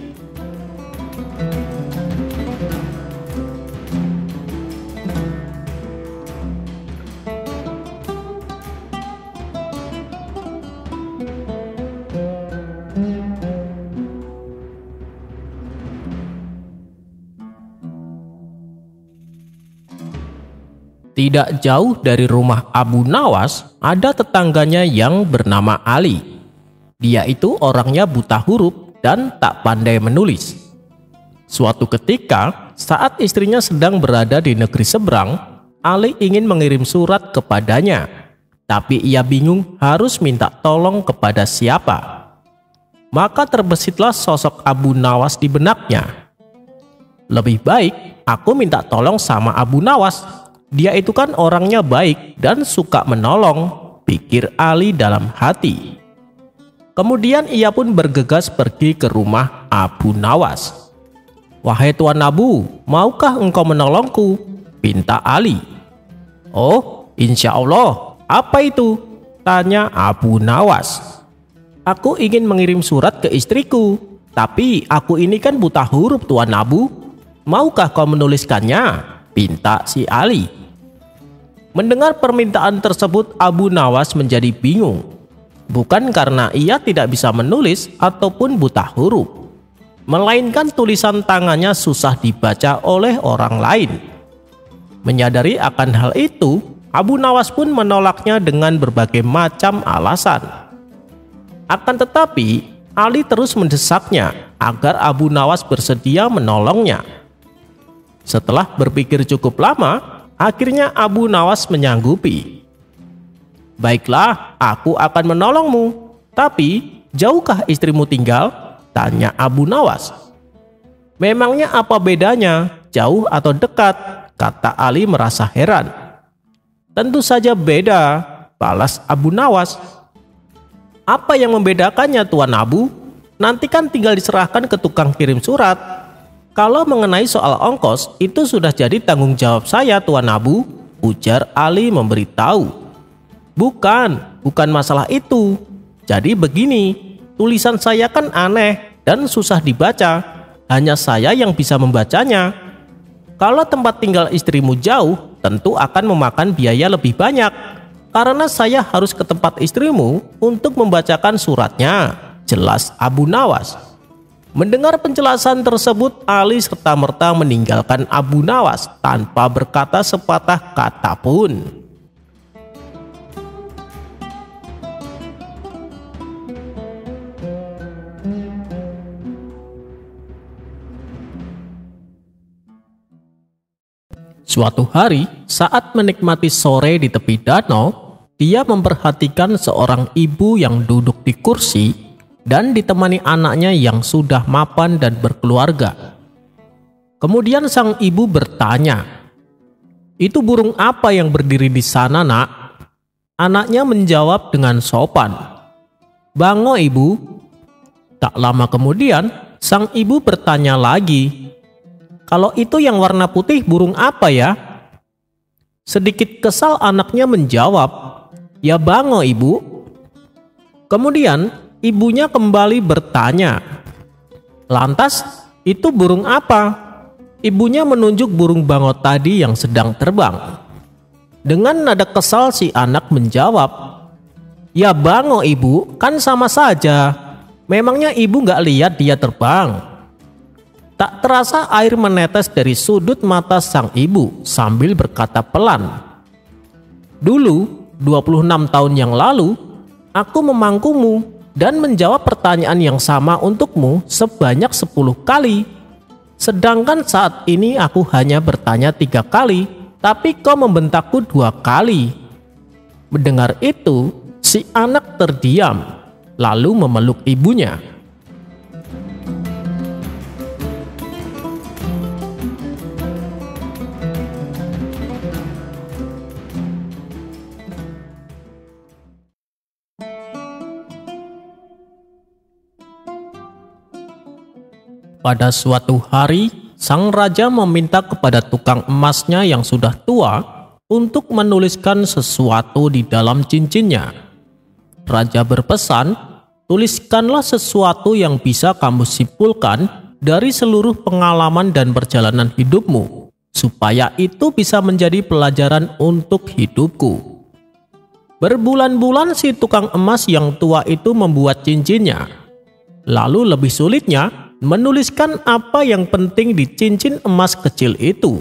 Tidak jauh dari rumah Abu Nawas, ada tetangganya yang bernama Ali. Dia itu orangnya buta huruf dan tak pandai menulis. Suatu ketika, saat istrinya sedang berada di negeri seberang, Ali ingin mengirim surat kepadanya. Tapi ia bingung harus minta tolong kepada siapa. Maka terbesitlah sosok Abu Nawas di benaknya. Lebih baik aku minta tolong sama Abu Nawas. Dia itu kan orangnya baik dan suka menolong, pikir Ali dalam hati. Kemudian ia pun bergegas pergi ke rumah Abu Nawas. "Wahai Tuan Abu, maukah engkau menolongku?" pinta Ali. "Oh, insya Allah. Apa itu?" tanya Abu Nawas. "Aku ingin mengirim surat ke istriku, tapi aku ini kan buta huruf Tuan Abu. Maukah kau menuliskannya?" pinta si Ali. Mendengar permintaan tersebut, Abu Nawas menjadi bingung. Bukan karena ia tidak bisa menulis ataupun buta huruf, melainkan tulisan tangannya susah dibaca oleh orang lain. Menyadari akan hal itu, Abu Nawas pun menolaknya dengan berbagai macam alasan. Akan tetapi, Ali terus mendesaknya agar Abu Nawas bersedia menolongnya. Setelah berpikir cukup lama, akhirnya Abu Nawas menyanggupi. "Baiklah, aku akan menolongmu. Tapi, jauhkah istrimu tinggal?" tanya Abu Nawas. "Memangnya apa bedanya, jauh atau dekat?" kata Ali merasa heran. "Tentu saja beda," balas Abu Nawas. "Apa yang membedakannya Tuan Abu? Nanti kan tinggal diserahkan ke tukang kirim surat. Kalau mengenai soal ongkos, itu sudah jadi tanggung jawab saya Tuan Abu," ujar Ali memberitahu. Bukan masalah itu. Jadi begini, tulisan saya kan aneh dan susah dibaca. Hanya saya yang bisa membacanya. Kalau tempat tinggal istrimu jauh, tentu akan memakan biaya lebih banyak. Karena saya harus ke tempat istrimu untuk membacakan suratnya, jelas Abu Nawas. Mendengar penjelasan tersebut, Ali serta-merta meninggalkan Abu Nawas tanpa berkata sepatah kata pun. Suatu hari, saat menikmati sore di tepi danau, dia memperhatikan seorang ibu yang duduk di kursi dan ditemani anaknya yang sudah mapan dan berkeluarga. Kemudian sang ibu bertanya, "Itu burung apa yang berdiri di sana, Nak?" Anaknya menjawab dengan sopan, "Bango, Ibu." Tak lama kemudian, sang ibu bertanya lagi, "Kalau itu yang warna putih burung apa ya?" Sedikit kesal anaknya menjawab, "Ya bango, Ibu." Kemudian ibunya kembali bertanya, "Lantas itu burung apa?" Ibunya menunjuk burung bango tadi yang sedang terbang. Dengan nada kesal si anak menjawab, "Ya bango, Ibu, kan sama saja. Memangnya Ibu nggak lihat dia terbang?" Tak terasa air menetes dari sudut mata sang ibu sambil berkata pelan, "Dulu, 26 tahun yang lalu, aku memangkumu dan menjawab pertanyaan yang sama untukmu sebanyak 10 kali. Sedangkan saat ini aku hanya bertanya 3 kali, tapi kau membentakku 2 kali." Mendengar itu, si anak terdiam, lalu memeluk ibunya. Pada suatu hari, sang raja meminta kepada tukang emasnya yang sudah tua untuk menuliskan sesuatu di dalam cincinnya. Raja berpesan, "Tuliskanlah sesuatu yang bisa kamu simpulkan dari seluruh pengalaman dan perjalanan hidupmu, supaya itu bisa menjadi pelajaran untuk hidupku." Berbulan-bulan si tukang emas yang tua itu membuat cincinnya. Lalu lebih sulitnya menuliskan apa yang penting di cincin emas kecil itu.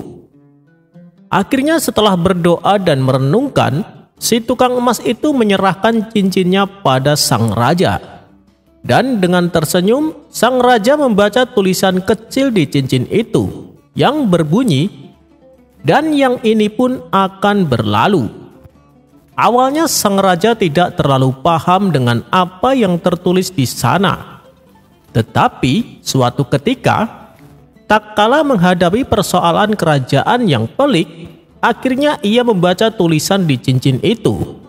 Akhirnya setelah berdoa dan merenungkan, si tukang emas itu menyerahkan cincinnya pada sang raja. Dan dengan tersenyum, sang raja membaca tulisan kecil di cincin itu yang berbunyi, "Dan yang ini pun akan berlalu." Awalnya sang raja tidak terlalu paham dengan apa yang tertulis di sana. Tetapi suatu ketika, tak kala menghadapi persoalan kerajaan yang pelik, akhirnya ia membaca tulisan di cincin itu.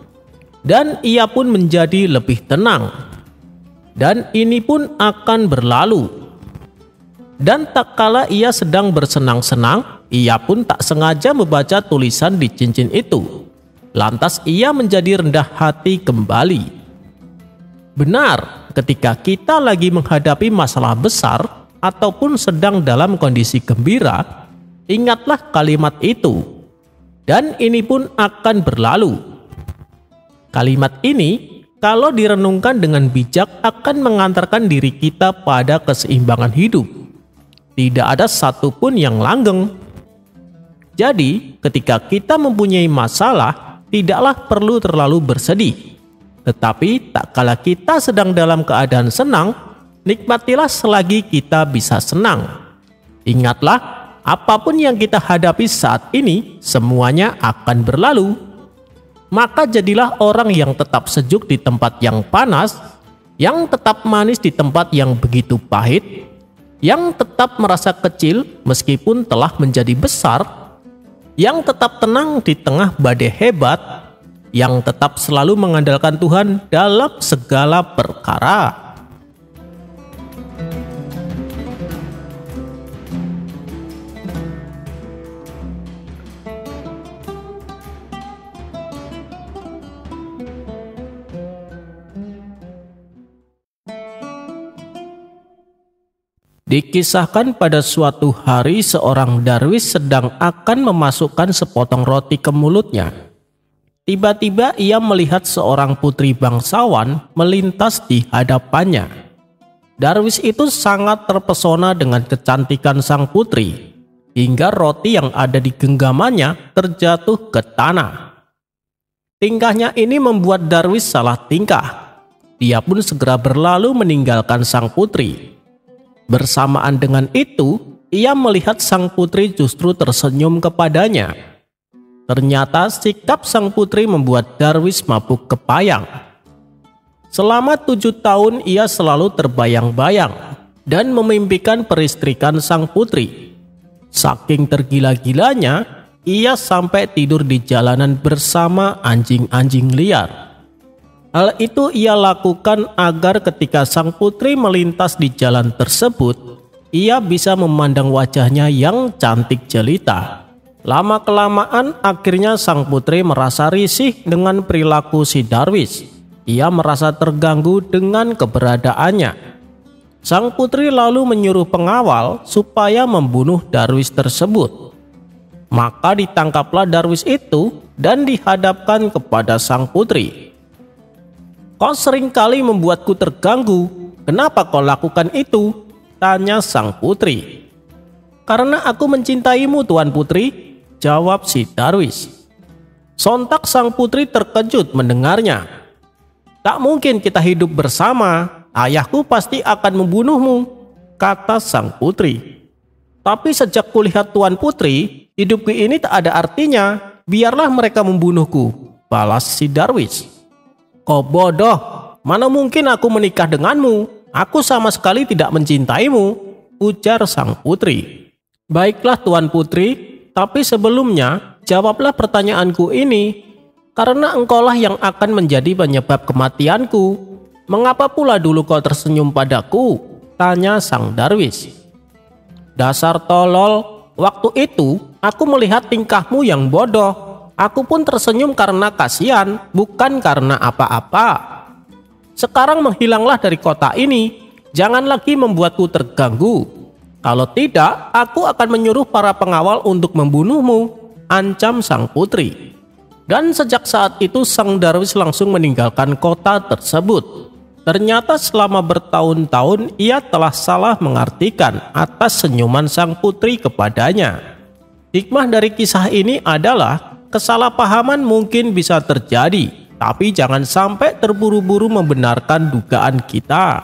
Dan ia pun menjadi lebih tenang. Dan ini pun akan berlalu. Dan tak kala ia sedang bersenang-senang, ia pun tak sengaja membaca tulisan di cincin itu. Lantas ia menjadi rendah hati kembali. Benar, ketika kita lagi menghadapi masalah besar ataupun sedang dalam kondisi gembira, ingatlah kalimat itu. Dan ini pun akan berlalu. Kalimat ini, kalau direnungkan dengan bijak, akan mengantarkan diri kita pada keseimbangan hidup. Tidak ada satupun yang langgeng. Jadi, ketika kita mempunyai masalah, tidaklah perlu terlalu bersedih. Tetapi, tak kala kita sedang dalam keadaan senang, nikmatilah selagi kita bisa senang. Ingatlah, apapun yang kita hadapi saat ini, semuanya akan berlalu. Maka jadilah orang yang tetap sejuk di tempat yang panas, yang tetap manis di tempat yang begitu pahit, yang tetap merasa kecil meskipun telah menjadi besar, yang tetap tenang di tengah badai hebat, yang tetap selalu mengandalkan Tuhan dalam segala perkara. Dikisahkan pada suatu hari seorang darwis sedang akan memasukkan sepotong roti ke mulutnya. Tiba-tiba ia melihat seorang putri bangsawan melintas di hadapannya. Darwis itu sangat terpesona dengan kecantikan sang putri, hingga roti yang ada di genggamannya terjatuh ke tanah. Tingkahnya ini membuat Darwis salah tingkah. Dia pun segera berlalu meninggalkan sang putri. Bersamaan dengan itu, ia melihat sang putri justru tersenyum kepadanya. Ternyata sikap sang putri membuat Darwis mabuk kepayang. Selama 7 tahun ia selalu terbayang-bayang dan memimpikan peristrikan sang putri. Saking tergila-gilanya, ia sampai tidur di jalanan bersama anjing-anjing liar. Hal itu ia lakukan agar ketika sang putri melintas di jalan tersebut, ia bisa memandang wajahnya yang cantik jelita. Lama-kelamaan akhirnya sang putri merasa risih dengan perilaku si Darwis. Ia merasa terganggu dengan keberadaannya. Sang putri lalu menyuruh pengawal supaya membunuh Darwis tersebut. Maka ditangkaplah Darwis itu dan dihadapkan kepada sang putri. "Kau seringkali membuatku terganggu. Kenapa kau lakukan itu?" tanya sang putri. "Karena aku mencintaimu, Tuan Putri," jawab si Darwis. Sontak sang putri terkejut mendengarnya. "Tak mungkin kita hidup bersama. Ayahku pasti akan membunuhmu," kata sang putri. "Tapi sejak kulihat Tuan Putri, hidupku ini tak ada artinya. Biarlah mereka membunuhku," balas si Darwis. "Kau bodoh, mana mungkin aku menikah denganmu? Aku sama sekali tidak mencintaimu," ujar sang putri. "Baiklah Tuan Putri, tapi sebelumnya jawablah pertanyaanku ini. Karena engkaulah yang akan menjadi penyebab kematianku. Mengapa pula dulu kau tersenyum padaku?" tanya sang Darwis. "Dasar tolol, waktu itu aku melihat tingkahmu yang bodoh. Aku pun tersenyum karena kasihan, bukan karena apa-apa. Sekarang menghilanglah dari kota ini. Jangan lagi membuatku terganggu. Kalau tidak, aku akan menyuruh para pengawal untuk membunuhmu," ancam sang putri. Dan sejak saat itu sang Darwis langsung meninggalkan kota tersebut. Ternyata selama bertahun-tahun ia telah salah mengartikan atas senyuman sang putri kepadanya. Hikmah dari kisah ini adalah kesalahpahaman mungkin bisa terjadi, tapi jangan sampai terburu-buru membenarkan dugaan kita.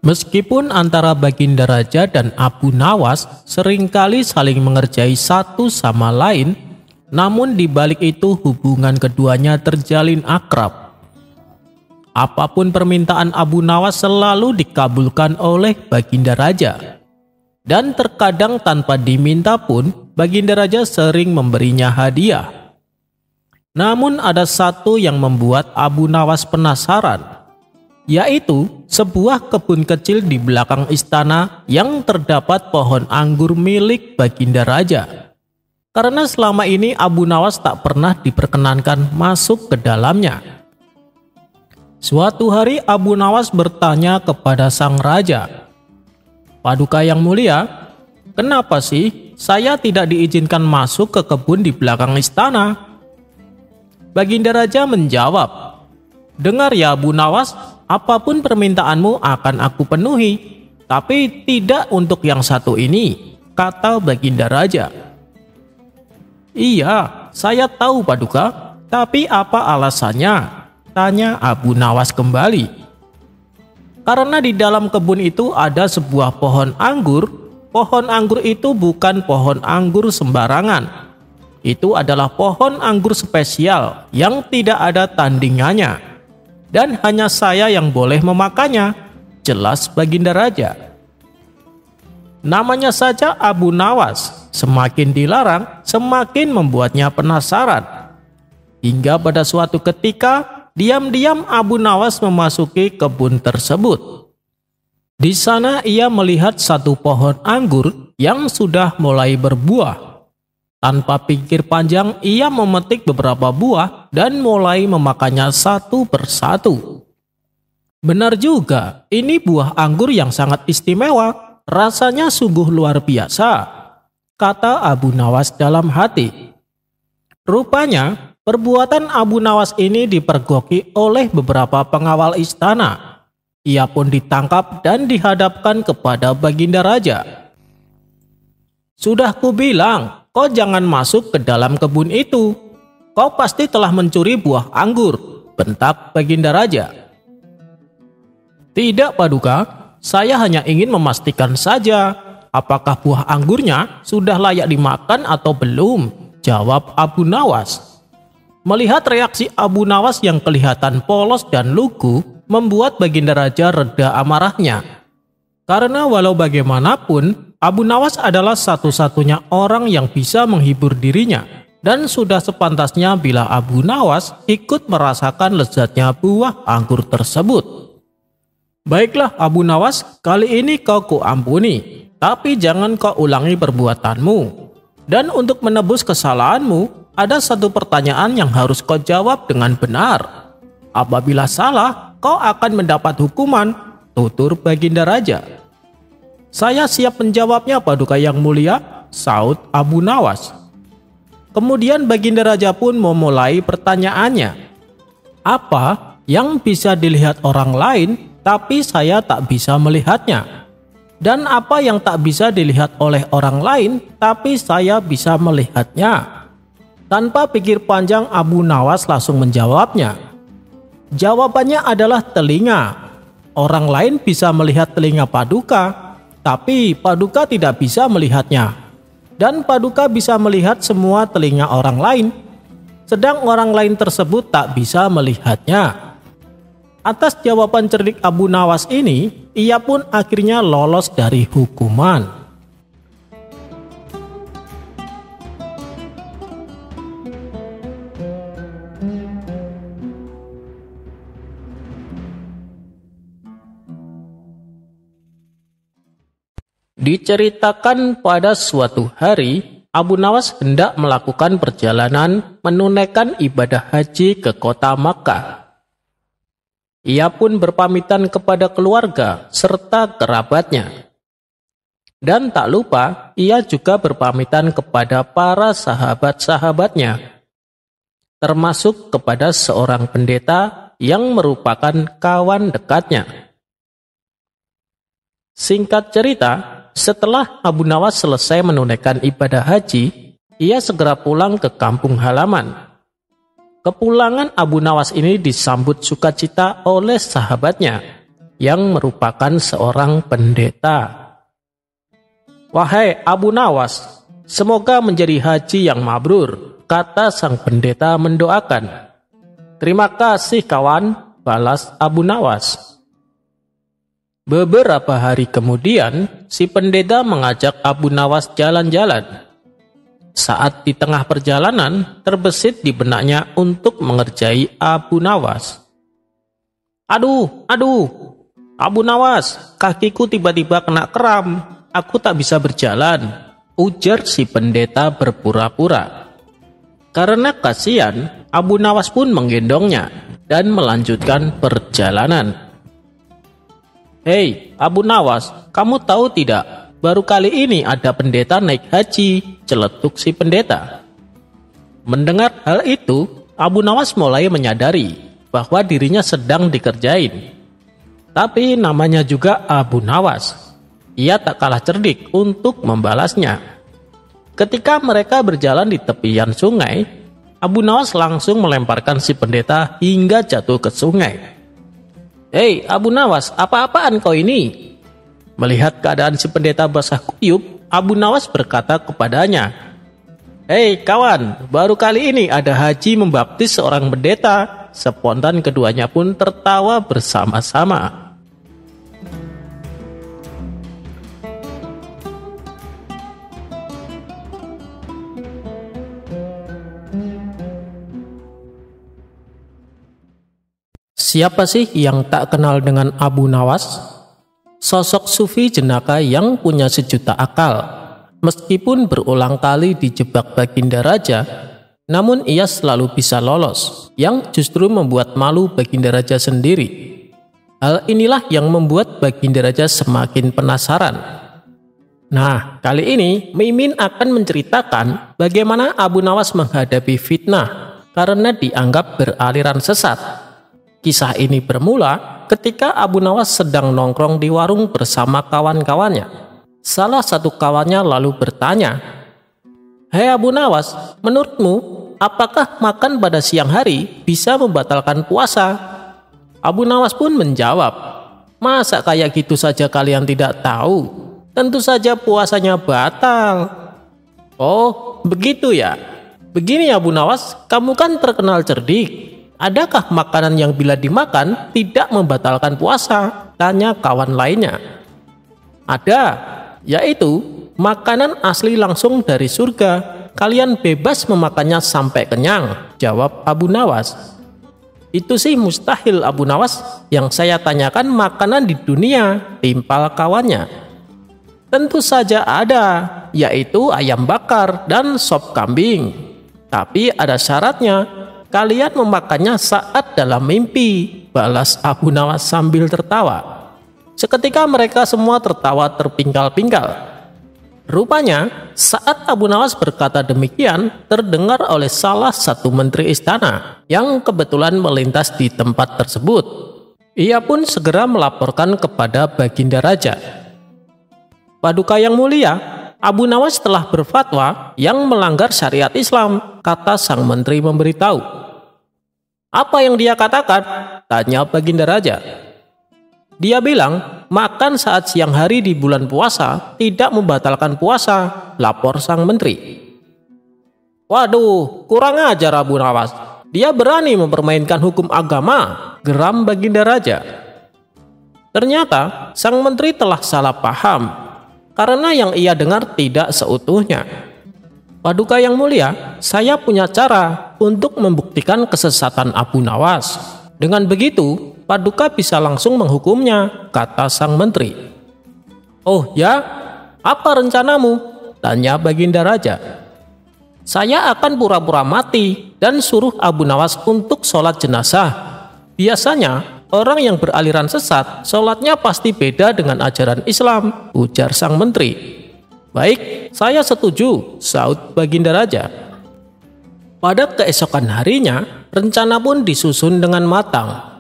Meskipun antara Baginda Raja dan Abu Nawas seringkali saling mengerjai satu sama lain, namun di balik itu hubungan keduanya terjalin akrab. Apapun permintaan Abu Nawas selalu dikabulkan oleh Baginda Raja. Dan terkadang tanpa diminta pun, Baginda Raja sering memberinya hadiah. Namun ada satu yang membuat Abu Nawas penasaran, yaitu sebuah kebun kecil di belakang istana yang terdapat pohon anggur milik Baginda Raja. Karena selama ini Abu Nawas tak pernah diperkenankan masuk ke dalamnya. Suatu hari Abu Nawas bertanya kepada sang raja, "Paduka yang mulia, kenapa sih saya tidak diizinkan masuk ke kebun di belakang istana?" Baginda Raja menjawab, "Dengar ya Abu Nawas, apapun permintaanmu akan aku penuhi, tapi tidak untuk yang satu ini," kata Baginda Raja. "Iya, saya tahu Paduka, tapi apa alasannya?" tanya Abu Nawas kembali. "Karena di dalam kebun itu ada sebuah pohon anggur. Pohon anggur itu bukan pohon anggur sembarangan. Itu adalah pohon anggur spesial yang tidak ada tandingannya. Dan hanya saya yang boleh memakannya," jelas Baginda Raja. Namanya saja Abu Nawas, semakin dilarang, semakin membuatnya penasaran. Hingga pada suatu ketika, diam-diam Abu Nawas memasuki kebun tersebut. Di sana ia melihat satu pohon anggur yang sudah mulai berbuah. Tanpa pikir panjang, ia memetik beberapa buah dan mulai memakannya satu persatu. "Benar juga, ini buah anggur yang sangat istimewa. Rasanya sungguh luar biasa," kata Abu Nawas dalam hati. Rupanya, perbuatan Abu Nawas ini dipergoki oleh beberapa pengawal istana. Ia pun ditangkap dan dihadapkan kepada Baginda Raja. "Sudah kubilang, kau jangan masuk ke dalam kebun itu. Kau pasti telah mencuri buah anggur," bentak Baginda Raja. "Tidak Paduka, saya hanya ingin memastikan saja apakah buah anggurnya sudah layak dimakan atau belum," jawab Abu Nawas. Melihat reaksi Abu Nawas yang kelihatan polos dan lugu, membuat Baginda Raja reda amarahnya. Karena walau bagaimanapun, Abu Nawas adalah satu-satunya orang yang bisa menghibur dirinya, dan sudah sepantasnya bila Abu Nawas ikut merasakan lezatnya buah anggur tersebut. "Baiklah Abu Nawas, kali ini kau kuampuni, tapi jangan kau ulangi perbuatanmu. Dan untuk menebus kesalahanmu, ada satu pertanyaan yang harus kau jawab dengan benar. Apabila salah, kau akan mendapat hukuman," tutur Baginda Raja. "Saya siap menjawabnya Paduka yang mulia," saut Abu Nawas. Kemudian Baginda Raja pun memulai pertanyaannya. "Apa yang bisa dilihat orang lain, tapi saya tak bisa melihatnya? Dan apa yang tak bisa dilihat oleh orang lain, tapi saya bisa melihatnya?" Tanpa pikir panjang, Abu Nawas langsung menjawabnya. Jawabannya adalah telinga. Orang lain bisa melihat telinga Paduka, tapi Paduka tidak bisa melihatnya. Dan Paduka bisa melihat semua telinga orang lain, sedang orang lain tersebut tak bisa melihatnya. Atas jawaban cerdik Abu Nawas ini, ia pun akhirnya lolos dari hukuman. Diceritakan pada suatu hari, Abu Nawas hendak melakukan perjalanan menunaikan ibadah haji ke kota Makkah. Ia pun berpamitan kepada keluarga serta kerabatnya. Dan tak lupa, ia juga berpamitan kepada para sahabat-sahabatnya, termasuk kepada seorang pendeta yang merupakan kawan dekatnya. Singkat cerita, setelah Abu Nawas selesai menunaikan ibadah haji, ia segera pulang ke kampung halaman. Kepulangan Abu Nawas ini disambut sukacita oleh sahabatnya. yang merupakan seorang pendeta. "Wahai Abu Nawas, semoga menjadi haji yang mabrur," kata sang pendeta mendoakan. "Terima kasih kawan," balas Abu Nawas. Beberapa hari kemudian, si pendeta mengajak Abu Nawas jalan-jalan. Saat di tengah perjalanan, terbesit di benaknya untuk mengerjai Abu Nawas. Aduh, Abu Nawas, kakiku tiba-tiba kena kram. Aku tak bisa berjalan," ujar si pendeta berpura-pura. Karena kasihan, Abu Nawas pun menggendongnya dan melanjutkan perjalanan. "Hei, Abu Nawas, kamu tahu tidak? Baru kali ini ada pendeta naik haji," celetuk si pendeta. Mendengar hal itu, Abu Nawas mulai menyadari bahwa dirinya sedang dikerjain. Tapi namanya juga Abu Nawas. Ia tak kalah cerdik untuk membalasnya. Ketika mereka berjalan di tepian sungai, Abu Nawas langsung melemparkan si pendeta hingga jatuh ke sungai. "Hei Abu Nawas, apa-apaan kau ini?" Melihat keadaan si pendeta basah kuyup, Abu Nawas berkata kepadanya, "Hei kawan, baru kali ini ada haji membaptis seorang pendeta." Spontan keduanya pun tertawa bersama-sama. Siapa sih yang tak kenal dengan Abu Nawas? Sosok sufi jenaka yang punya sejuta akal. Meskipun berulang kali dijebak Baginda Raja, namun ia selalu bisa lolos, yang justru membuat malu Baginda Raja sendiri. Hal inilah yang membuat Baginda Raja semakin penasaran. Nah, kali ini Mimin akan menceritakan bagaimana Abu Nawas menghadapi fitnah karena dianggap beraliran sesat. Kisah ini bermula ketika Abu Nawas sedang nongkrong di warung bersama kawan-kawannya. Salah satu kawannya lalu bertanya, "Hei Abu Nawas, menurutmu apakah makan pada siang hari bisa membatalkan puasa?" Abu Nawas pun menjawab, "Masa kayak gitu saja kalian tidak tahu? Tentu saja puasanya batal." "Oh, begitu ya. Begini Abu Nawas, kamu kan terkenal cerdik. Adakah makanan yang bila dimakan tidak membatalkan puasa?" tanya kawan lainnya. "Ada, yaitu makanan asli langsung dari surga. Kalian bebas memakannya sampai kenyang," jawab Abu Nawas. "Itu sih mustahil Abu Nawas, yang saya tanyakan makanan di dunia," timpal kawannya. "Tentu saja ada, yaitu ayam bakar dan sop kambing. Tapi ada syaratnya. Kalian memakannya saat dalam mimpi," balas Abu Nawas sambil tertawa. Seketika mereka semua tertawa terpingkal-pingkal. Rupanya saat Abu Nawas berkata demikian, terdengar oleh salah satu menteri istana yang kebetulan melintas di tempat tersebut. Ia pun segera melaporkan kepada Baginda Raja. "Paduka yang mulia, Abu Nawas telah berfatwa yang melanggar syariat Islam," kata sang menteri memberitahu. "Apa yang dia katakan?" tanya Baginda Raja. "Dia bilang makan saat siang hari di bulan puasa tidak membatalkan puasa," lapor sang menteri. "Waduh, kurang ajar Abu Nawas. Dia berani mempermainkan hukum agama," geram Baginda Raja. Ternyata sang menteri telah salah paham, karena yang ia dengar tidak seutuhnya. "Paduka yang mulia, saya punya cara untuk membuktikan kesesatan Abu Nawas. Dengan begitu, Paduka bisa langsung menghukumnya," kata sang menteri. "Oh ya, apa rencanamu?" tanya Baginda Raja. "Saya akan pura-pura mati dan suruh Abu Nawas untuk sholat jenazah. Biasanya, orang yang beraliran sesat, sholatnya pasti beda dengan ajaran Islam," ujar sang menteri. "Baik, saya setuju," saut Baginda Raja. Pada keesokan harinya, rencana pun disusun dengan matang.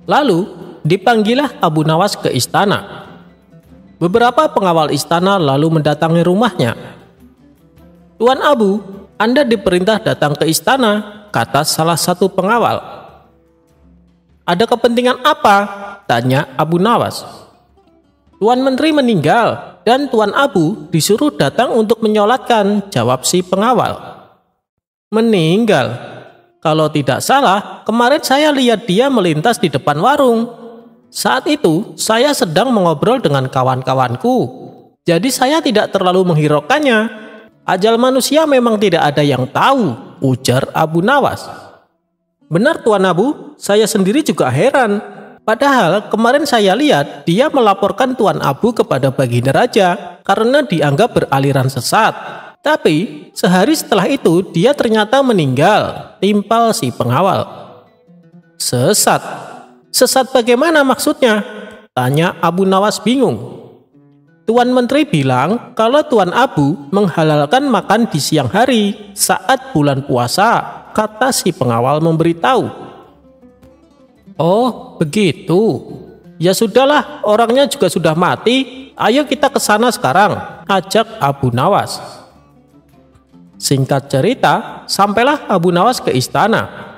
Lalu, dipanggilah Abu Nawas ke istana. Beberapa pengawal istana lalu mendatangi rumahnya. "Tuan Abu, Anda diperintah datang ke istana," kata salah satu pengawal. Ada kepentingan apa? Tanya Abu Nawas. Tuan Menteri meninggal dan Tuan Abu disuruh datang untuk menyolatkan, jawab si pengawal. Meninggal? Kalau tidak salah, kemarin saya lihat dia melintas di depan warung. Saat itu, saya sedang mengobrol dengan kawan-kawanku. Jadi saya tidak terlalu menghiraukannya. Ajal manusia memang tidak ada yang tahu, ujar Abu Nawas. Benar Tuan Abu, saya sendiri juga heran. Padahal kemarin saya lihat dia melaporkan Tuan Abu kepada Baginda Raja karena dianggap beraliran sesat. Tapi sehari setelah itu dia ternyata meninggal, timpal si pengawal. Sesat? Sesat bagaimana maksudnya? Tanya Abu Nawas bingung. Tuan Menteri bilang kalau Tuan Abu menghalalkan makan di siang hari saat bulan puasa, kata si pengawal memberitahu. Oh, begitu. Ya sudahlah, orangnya juga sudah mati. Ayo kita ke sana sekarang, ajak Abu Nawas. Singkat cerita, sampailah Abu Nawas ke istana.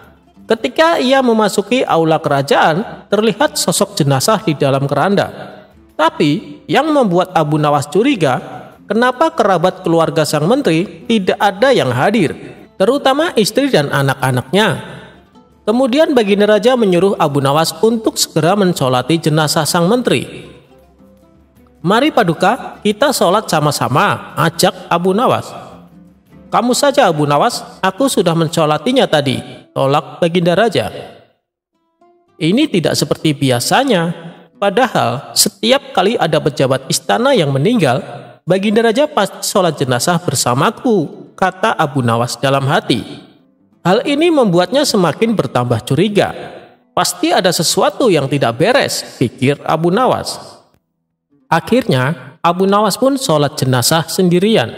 Ketika ia memasuki aula kerajaan, terlihat sosok jenazah di dalam keranda. Tapi yang membuat Abu Nawas curiga, kenapa kerabat keluarga sang menteri tidak ada yang hadir, terutama istri dan anak-anaknya. Kemudian Baginda Raja menyuruh Abu Nawas untuk segera mensolati jenazah sang menteri. Mari Paduka, kita sholat sama-sama, ajak Abu Nawas. Kamu saja Abu Nawas, aku sudah mensolatinya tadi, tolak Baginda Raja. Ini tidak seperti biasanya, padahal setiap kali ada pejabat istana yang meninggal, Baginda Raja pasti sholat jenazah bersamaku, kata Abu Nawas dalam hati. Hal ini membuatnya semakin bertambah curiga. Pasti ada sesuatu yang tidak beres, pikir Abu Nawas. Akhirnya, Abu Nawas pun sholat jenazah sendirian.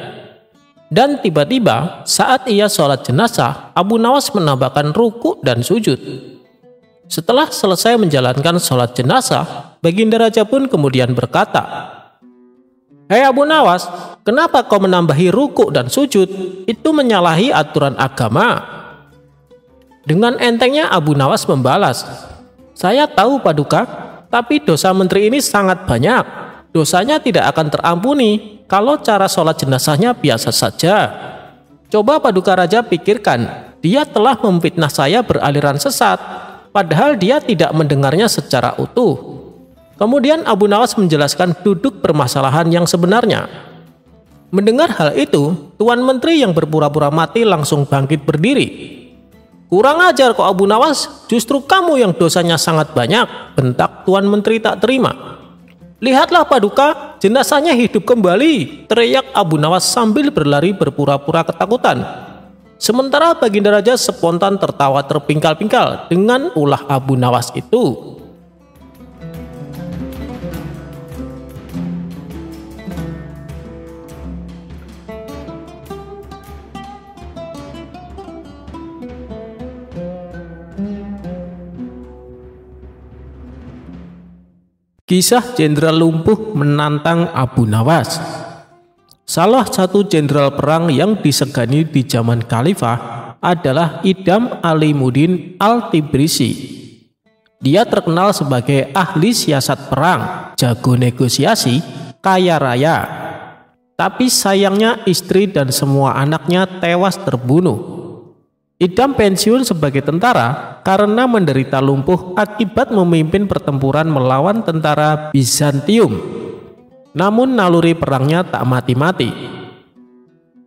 Dan tiba-tiba saat ia sholat jenazah, Abu Nawas menambahkan ruku dan sujud. Setelah selesai menjalankan sholat jenazah, Baginda Raja pun kemudian berkata, "Hei Abu Nawas, kenapa kau menambahi ruku dan sujud? Itu menyalahi aturan agama." Dengan entengnya Abu Nawas membalas, "Saya tahu Paduka, tapi dosa menteri ini sangat banyak. Dosanya tidak akan terampuni kalau cara sholat jenazahnya biasa saja. Coba Paduka Raja pikirkan, dia telah memfitnah saya beraliran sesat, padahal dia tidak mendengarnya secara utuh." Kemudian Abu Nawas menjelaskan duduk permasalahan yang sebenarnya. Mendengar hal itu, Tuan Menteri yang berpura-pura mati langsung bangkit berdiri. "Kurang ajar kok Abu Nawas, justru kamu yang dosanya sangat banyak," bentak Tuan Menteri tak terima. "Lihatlah Paduka, jenazahnya hidup kembali," teriak Abu Nawas sambil berlari berpura-pura ketakutan. Sementara Baginda Raja spontan tertawa terpingkal-pingkal dengan ulah Abu Nawas itu. Kisah Jenderal Lumpuh menantang Abu Nawas. Salah satu jenderal perang yang disegani di zaman Khalifah adalah Idam Alimuddin Al-Tibrisi. Dia terkenal sebagai ahli siasat perang, jago negosiasi, kaya raya. Tapi sayangnya istri dan semua anaknya tewas terbunuh. Idam pensiun sebagai tentara karena menderita lumpuh akibat memimpin pertempuran melawan tentara Bizantium. Namun naluri perangnya tak mati-mati.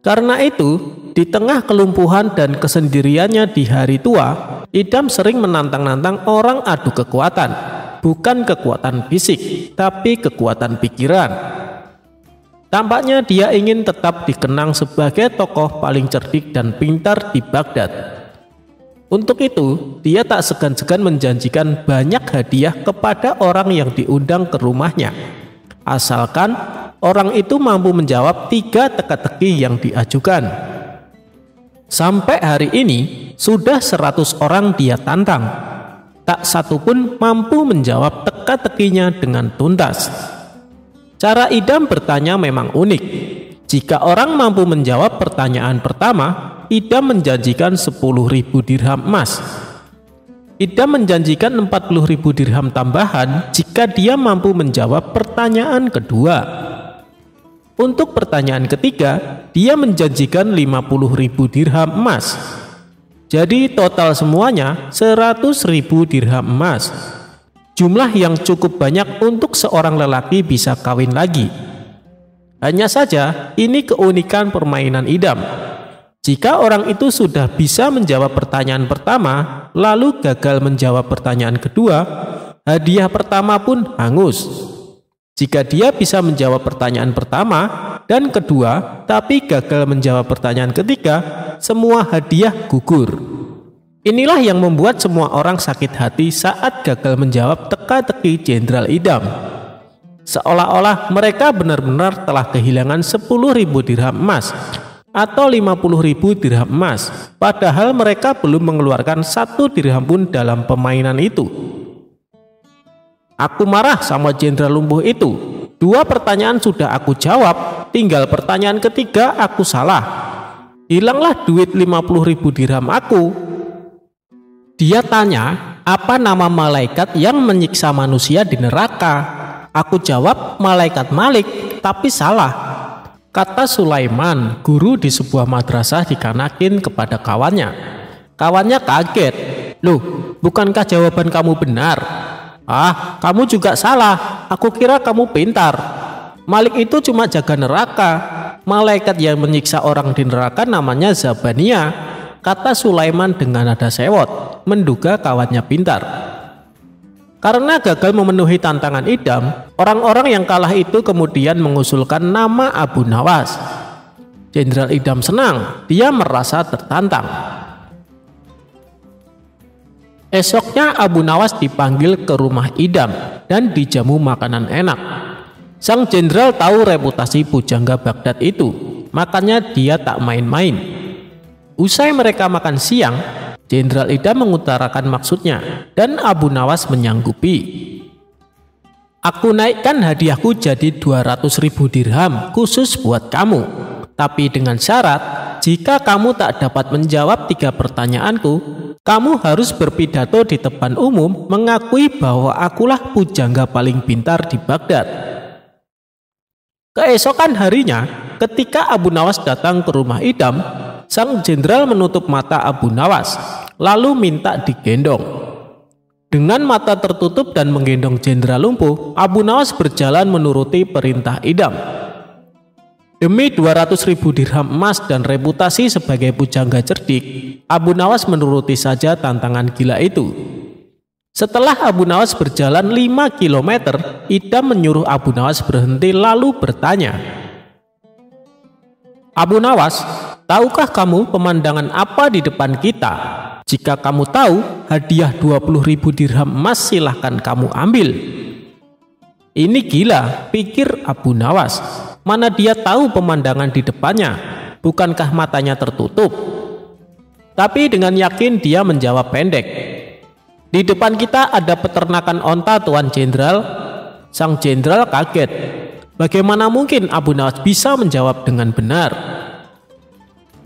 Karena itu, di tengah kelumpuhan dan kesendiriannya di hari tua, Idam sering menantang-nantang orang adu kekuatan. Bukan kekuatan fisik, tapi kekuatan pikiran. Tampaknya dia ingin tetap dikenang sebagai tokoh paling cerdik dan pintar di Baghdad. Untuk itu, dia tak segan-segan menjanjikan banyak hadiah kepada orang yang diundang ke rumahnya, asalkan orang itu mampu menjawab 3 teka-teki yang diajukan. Sampai hari ini, sudah 100 orang dia tantang. Tak satu pun mampu menjawab teka-tekinya dengan tuntas. Cara Idam bertanya memang unik. Jika orang mampu menjawab pertanyaan pertama, Idam menjanjikan 10.000 dirham emas. Idam menjanjikan 40.000 dirham tambahan jika dia mampu menjawab pertanyaan kedua. Untuk pertanyaan ketiga, dia menjanjikan 50.000 dirham emas. Jadi total semuanya 100.000 dirham emas. Jumlah yang cukup banyak untuk seorang lelaki bisa kawin lagi. Hanya saja, ini keunikan permainan idam. Jika orang itu sudah bisa menjawab pertanyaan pertama, lalu gagal menjawab pertanyaan kedua, hadiah pertama pun hangus. Jika dia bisa menjawab pertanyaan pertama dan kedua, tapi gagal menjawab pertanyaan ketiga, semua hadiah gugur. Inilah yang membuat semua orang sakit hati saat gagal menjawab teka-teki Jenderal Idam. Seolah-olah mereka benar-benar telah kehilangan 10.000 dirham emas atau 50.000 dirham emas, padahal mereka belum mengeluarkan 1 dirham pun dalam permainan itu. Aku marah sama Jenderal Lumpuh itu. 2 pertanyaan sudah aku jawab, tinggal pertanyaan ketiga aku salah. Hilanglah duit 50.000 dirham aku. Dia tanya, apa nama malaikat yang menyiksa manusia di neraka? Aku jawab, malaikat Malik, tapi salah. Kata Sulaiman, guru di sebuah madrasah di Kanakin kepada kawannya. Kawannya kaget. Loh, bukankah jawaban kamu benar? Ah, kamu juga salah. Aku kira kamu pintar. Malik itu cuma jaga neraka. Malaikat yang menyiksa orang di neraka namanya Zabania. Kata Sulaiman dengan nada sewot, menduga kawannya pintar. Karena gagal memenuhi tantangan idam, orang-orang yang kalah itu kemudian mengusulkan nama Abu Nawas. Jenderal Idam senang, dia merasa tertantang. Esoknya Abu Nawas dipanggil ke rumah Idam dan dijamu makanan enak. Sang jenderal tahu reputasi pujangga Baghdad itu, makanya dia tak main-main. Usai mereka makan siang, Jenderal Idam mengutarakan maksudnya dan Abu Nawas menyanggupi. Aku naikkan hadiahku jadi 200.000 dirham khusus buat kamu. Tapi dengan syarat, jika kamu tak dapat menjawab 3 pertanyaanku, kamu harus berpidato di depan umum mengakui bahwa akulah pujangga paling pintar di Baghdad. Keesokan harinya, ketika Abu Nawas datang ke rumah Idam, sang jenderal menutup mata Abu Nawas, lalu minta digendong. Dengan mata tertutup dan menggendong Jenderal Lumpuh, Abu Nawas berjalan menuruti perintah Idam. Demi 200.000 dirham emas dan reputasi sebagai pujangga cerdik, Abu Nawas menuruti saja tantangan gila itu. Setelah Abu Nawas berjalan 5 km, Idam menyuruh Abu Nawas berhenti lalu bertanya, Abu Nawas, tahukah kamu pemandangan apa di depan kita? Jika kamu tahu, hadiah 20.000 dirham emas silahkan kamu ambil. Ini gila, pikir Abu Nawas. Mana dia tahu pemandangan di depannya? Bukankah matanya tertutup? Tapi dengan yakin dia menjawab pendek. Di depan kita ada peternakan onta, Tuan Jenderal. Sang jenderal kaget. Bagaimana mungkin Abu Nawas bisa menjawab dengan benar?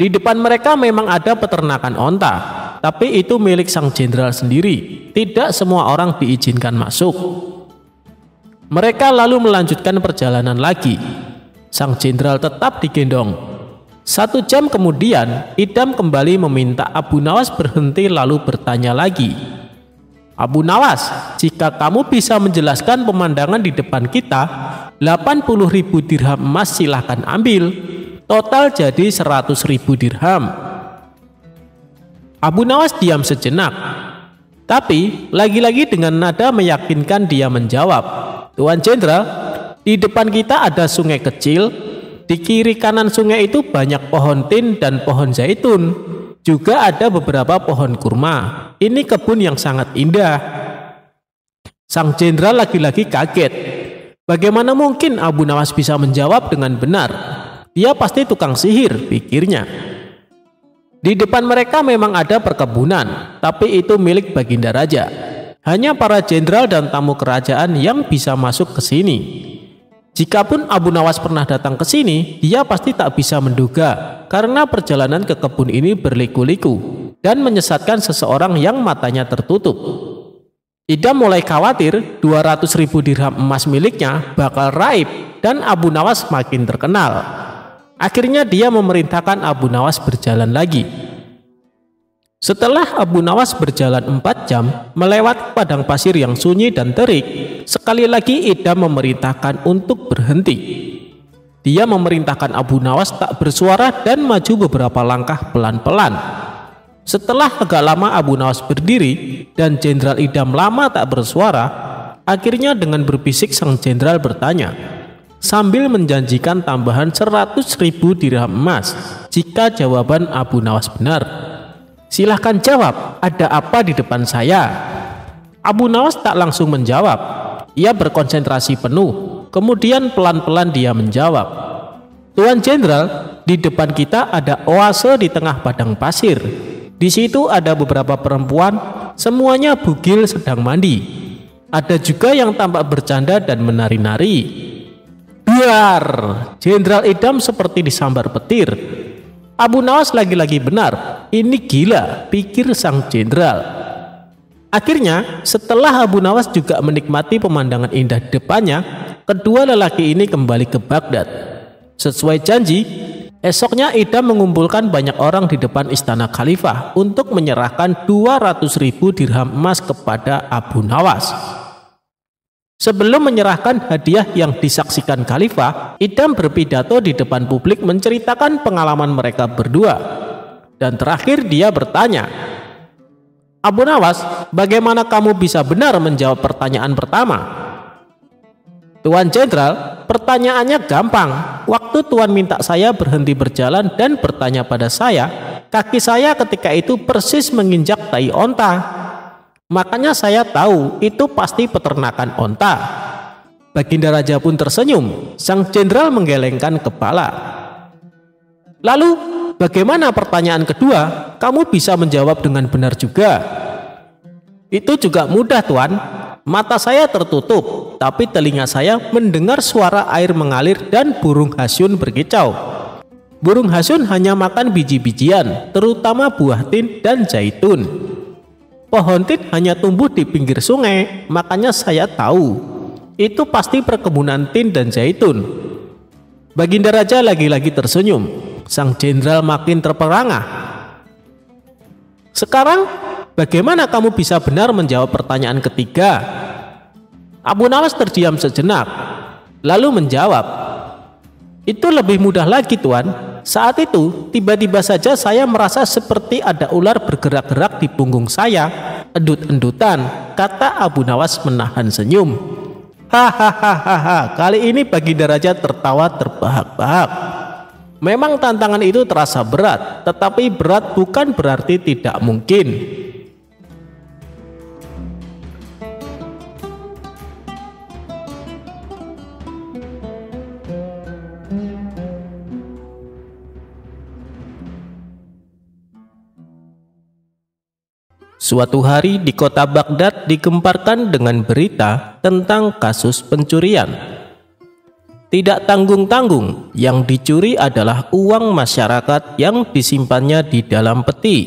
Di depan mereka memang ada peternakan onta, tapi itu milik sang jenderal sendiri. Tidak semua orang diizinkan masuk. Mereka lalu melanjutkan perjalanan lagi. Sang jenderal tetap digendong. 1 jam kemudian, Idam kembali meminta Abu Nawas berhenti lalu bertanya lagi. Abu Nawas, jika kamu bisa menjelaskan pemandangan di depan kita, 80.000 dirham emas silahkan ambil. Total jadi 100.000 dirham. Abu Nawas diam sejenak. Tapi lagi-lagi dengan nada meyakinkan dia menjawab, Tuan Jenderal, di depan kita ada sungai kecil. Di kiri kanan sungai itu banyak pohon tin dan pohon zaitun. Juga ada beberapa pohon kurma. Ini kebun yang sangat indah. Sang jenderal lagi-lagi kaget. Bagaimana mungkin Abu Nawas bisa menjawab dengan benar? Dia pasti tukang sihir, pikirnya. Di depan mereka memang ada perkebunan, tapi itu milik Baginda Raja. Hanya para jenderal dan tamu kerajaan yang bisa masuk ke sini. Jikapun Abu Nawas pernah datang ke sini, dia pasti tak bisa menduga karena perjalanan ke kebun ini berliku-liku. dan menyesatkan seseorang yang matanya tertutup. Idam mulai khawatir 200.000 dirham emas miliknya bakal raib dan Abu Nawas makin terkenal. Akhirnya dia memerintahkan Abu Nawas berjalan lagi. Setelah Abu Nawas berjalan 4 jam melewati padang pasir yang sunyi dan terik, sekali lagi Idam memerintahkan untuk berhenti. Dia memerintahkan Abu Nawas tak bersuara dan maju beberapa langkah pelan-pelan. Setelah agak lama Abu Nawas berdiri dan Jenderal Idam lama tak bersuara, akhirnya dengan berbisik sang jenderal bertanya, sambil menjanjikan tambahan 100.000 dirham emas jika jawaban Abu Nawas benar. Silahkan jawab, ada apa di depan saya? Abu Nawas tak langsung menjawab. Ia berkonsentrasi penuh, kemudian pelan-pelan dia menjawab, Tuan Jenderal, di depan kita ada oase di tengah padang pasir. Di situ ada beberapa perempuan, semuanya bugil sedang mandi. Ada juga yang tampak bercanda dan menari-nari. Biar! Jenderal Idam seperti disambar petir. Abu Nawas lagi-lagi benar. Ini gila, pikir sang jenderal. Akhirnya, setelah Abu Nawas juga menikmati pemandangan indah di depannya, kedua lelaki ini kembali ke Baghdad. Sesuai janji, esoknya Idam mengumpulkan banyak orang di depan istana khalifah untuk menyerahkan 200.000 dirham emas kepada Abu Nawas. Sebelum menyerahkan hadiah yang disaksikan khalifah, Idam berpidato di depan publik menceritakan pengalaman mereka berdua. Dan terakhir dia bertanya, Abu Nawas, bagaimana kamu bisa benar menjawab pertanyaan pertama? Tuan Jenderal, pertanyaannya gampang. Waktu Tuan minta saya berhenti berjalan dan bertanya pada saya, kaki saya ketika itu persis menginjak tai onta. Makanya saya tahu itu pasti peternakan onta. Baginda Raja pun tersenyum. Sang jenderal menggelengkan kepala. Lalu, bagaimana pertanyaan kedua? Kamu bisa menjawab dengan benar juga. Itu juga mudah, Tuan. Mata saya tertutup, tapi telinga saya mendengar suara air mengalir dan burung hasyun berkicau. Burung hasyun hanya makan biji-bijian, terutama buah tin dan zaitun. Pohon tin hanya tumbuh di pinggir sungai, makanya saya tahu. Itu pasti perkebunan tin dan zaitun. Baginda Raja lagi-lagi tersenyum. Sang jenderal makin terperangah. Sekarang, bagaimana kamu bisa benar menjawab pertanyaan ketiga? Abu Nawas terdiam sejenak, lalu menjawab, itu lebih mudah lagi, Tuan. Saat itu, tiba-tiba saja saya merasa seperti ada ular bergerak-gerak di punggung saya, endut-endutan, kata Abu Nawas menahan senyum. Hahaha, kali ini Baginda Raja tertawa terbahak-bahak. Memang tantangan itu terasa berat, tetapi berat bukan berarti tidak mungkin. Suatu hari di kota Baghdad digemparkan dengan berita tentang kasus pencurian. Tidak tanggung-tanggung, yang dicuri adalah uang masyarakat yang disimpannya di dalam peti.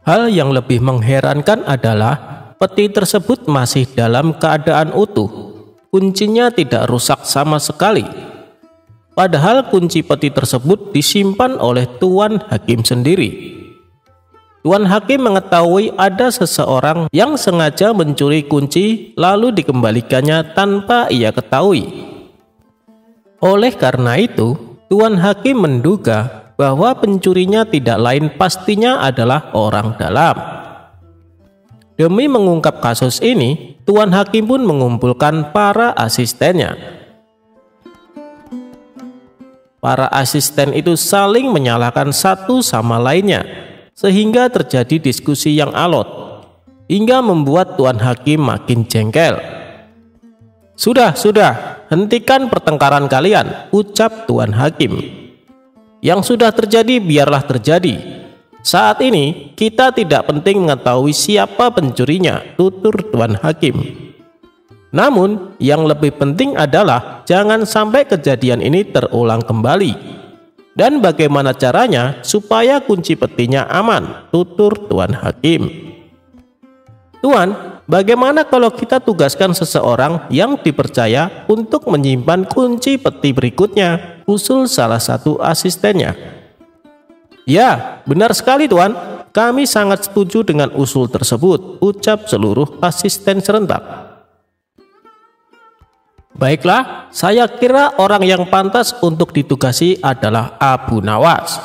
Hal yang lebih mengherankan adalah peti tersebut masih dalam keadaan utuh. Kuncinya tidak rusak sama sekali. Padahal kunci peti tersebut disimpan oleh Tuan Hakim sendiri. Tuan Hakim mengetahui ada seseorang yang sengaja mencuri kunci lalu dikembalikannya tanpa ia ketahui. Oleh karena itu, Tuan Hakim menduga bahwa pencurinya tidak lain pastinya adalah orang dalam. Demi mengungkap kasus ini, Tuan Hakim pun mengumpulkan para asistennya. Para asisten itu saling menyalahkan satu sama lainnya, sehingga terjadi diskusi yang alot, hingga membuat Tuan Hakim makin jengkel. Sudah, hentikan pertengkaran kalian, ucap Tuan Hakim. Yang sudah terjadi biarlah terjadi. Saat ini kita tidak penting mengetahui siapa pencurinya, tutur Tuan Hakim. Namun yang lebih penting adalah jangan sampai kejadian ini terulang kembali. Dan bagaimana caranya supaya kunci petinya aman? Tutur Tuan Hakim. Tuan, bagaimana kalau kita tugaskan seseorang yang dipercaya untuk menyimpan kunci peti berikutnya? Usul salah satu asistennya. Ya, benar sekali Tuan. Kami sangat setuju dengan usul tersebut, ucap seluruh asisten serentak. Baiklah, saya kira orang yang pantas untuk ditugasi adalah Abu Nawas.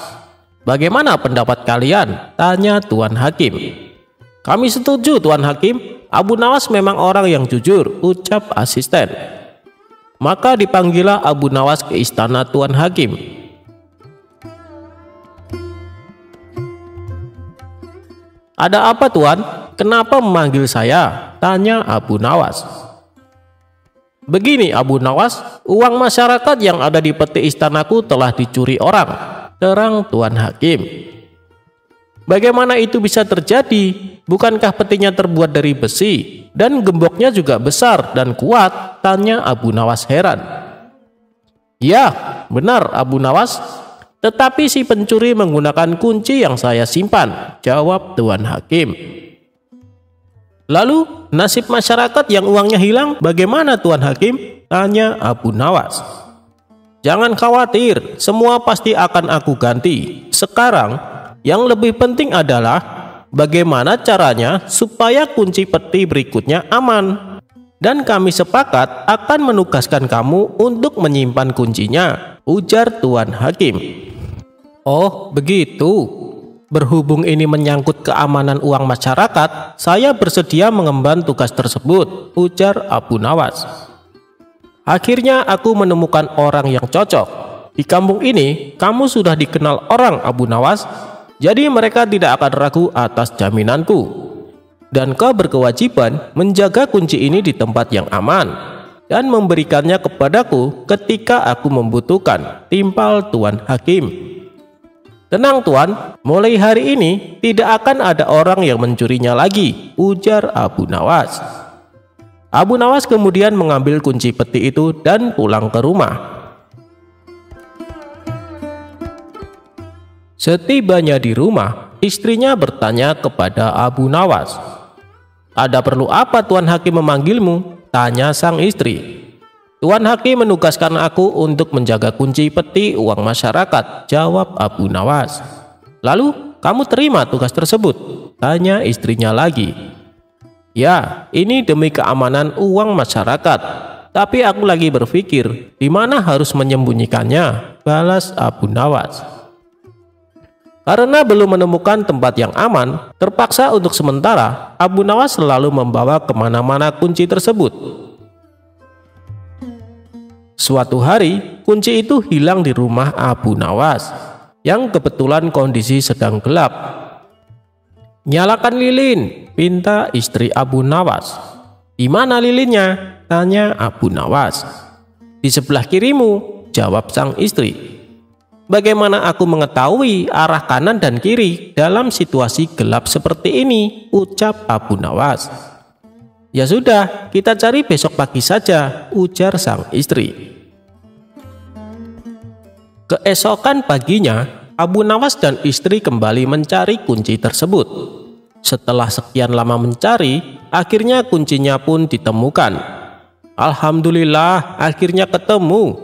Bagaimana pendapat kalian? Tanya Tuan Hakim. Kami setuju Tuan Hakim, Abu Nawas memang orang yang jujur, ucap asisten. Maka dipanggillah Abu Nawas ke istana Tuan Hakim. Ada apa Tuan? Kenapa memanggil saya? Tanya Abu Nawas. Begini Abu Nawas, uang masyarakat yang ada di peti istanaku telah dicuri orang, terang Tuan Hakim. Bagaimana itu bisa terjadi? Bukankah petinya terbuat dari besi dan gemboknya juga besar dan kuat? Tanya Abu Nawas heran. Ya, benar Abu Nawas. Tetapi si pencuri menggunakan kunci yang saya simpan, jawab Tuan Hakim. Lalu nasib masyarakat yang uangnya hilang bagaimana Tuan Hakim? Tanya Abu Nawas. Jangan khawatir, semua pasti akan aku ganti. Sekarang yang lebih penting adalah bagaimana caranya supaya kunci peti berikutnya aman. Dan kami sepakat akan menugaskan kamu untuk menyimpan kuncinya, ujar Tuan Hakim. Oh, begitu. Berhubung ini menyangkut keamanan uang masyarakat, saya bersedia mengemban tugas tersebut, ujar Abu Nawas. Akhirnya aku menemukan orang yang cocok. Di kampung ini, kamu sudah dikenal orang Abu Nawas, jadi mereka tidak akan ragu atas jaminanku. Dan kau berkewajiban menjaga kunci ini di tempat yang aman dan memberikannya kepadaku ketika aku membutuhkan, timpal Tuan Hakim. Tenang Tuan, mulai hari ini tidak akan ada orang yang mencurinya lagi, ujar Abu Nawas. Abu Nawas kemudian mengambil kunci peti itu dan pulang ke rumah. Setibanya di rumah, istrinya bertanya kepada Abu Nawas. Ada perlu apa Tuan Hakim memanggilmu? Tanya sang istri. Tuan Hakim menugaskan aku untuk menjaga kunci peti uang masyarakat, jawab Abu Nawas. Lalu kamu terima tugas tersebut? Tanya istrinya lagi. Ya, ini demi keamanan uang masyarakat. Tapi aku lagi berpikir, di mana harus menyembunyikannya? Balas Abu Nawas. Karena belum menemukan tempat yang aman, terpaksa untuk sementara Abu Nawas selalu membawa kemana-mana kunci tersebut. Suatu hari, kunci itu hilang di rumah Abu Nawas, yang kebetulan kondisi sedang gelap. Nyalakan lilin, pinta istri Abu Nawas. Di mana lilinnya? Tanya Abu Nawas. Di sebelah kirimu, jawab sang istri. Bagaimana aku mengetahui arah kanan dan kiri dalam situasi gelap seperti ini? Ucap Abu Nawas. Ya sudah, kita cari besok pagi saja, ujar sang istri. Keesokan paginya, Abu Nawas dan istri kembali mencari kunci tersebut. Setelah sekian lama mencari, akhirnya kuncinya pun ditemukan. Alhamdulillah, akhirnya ketemu.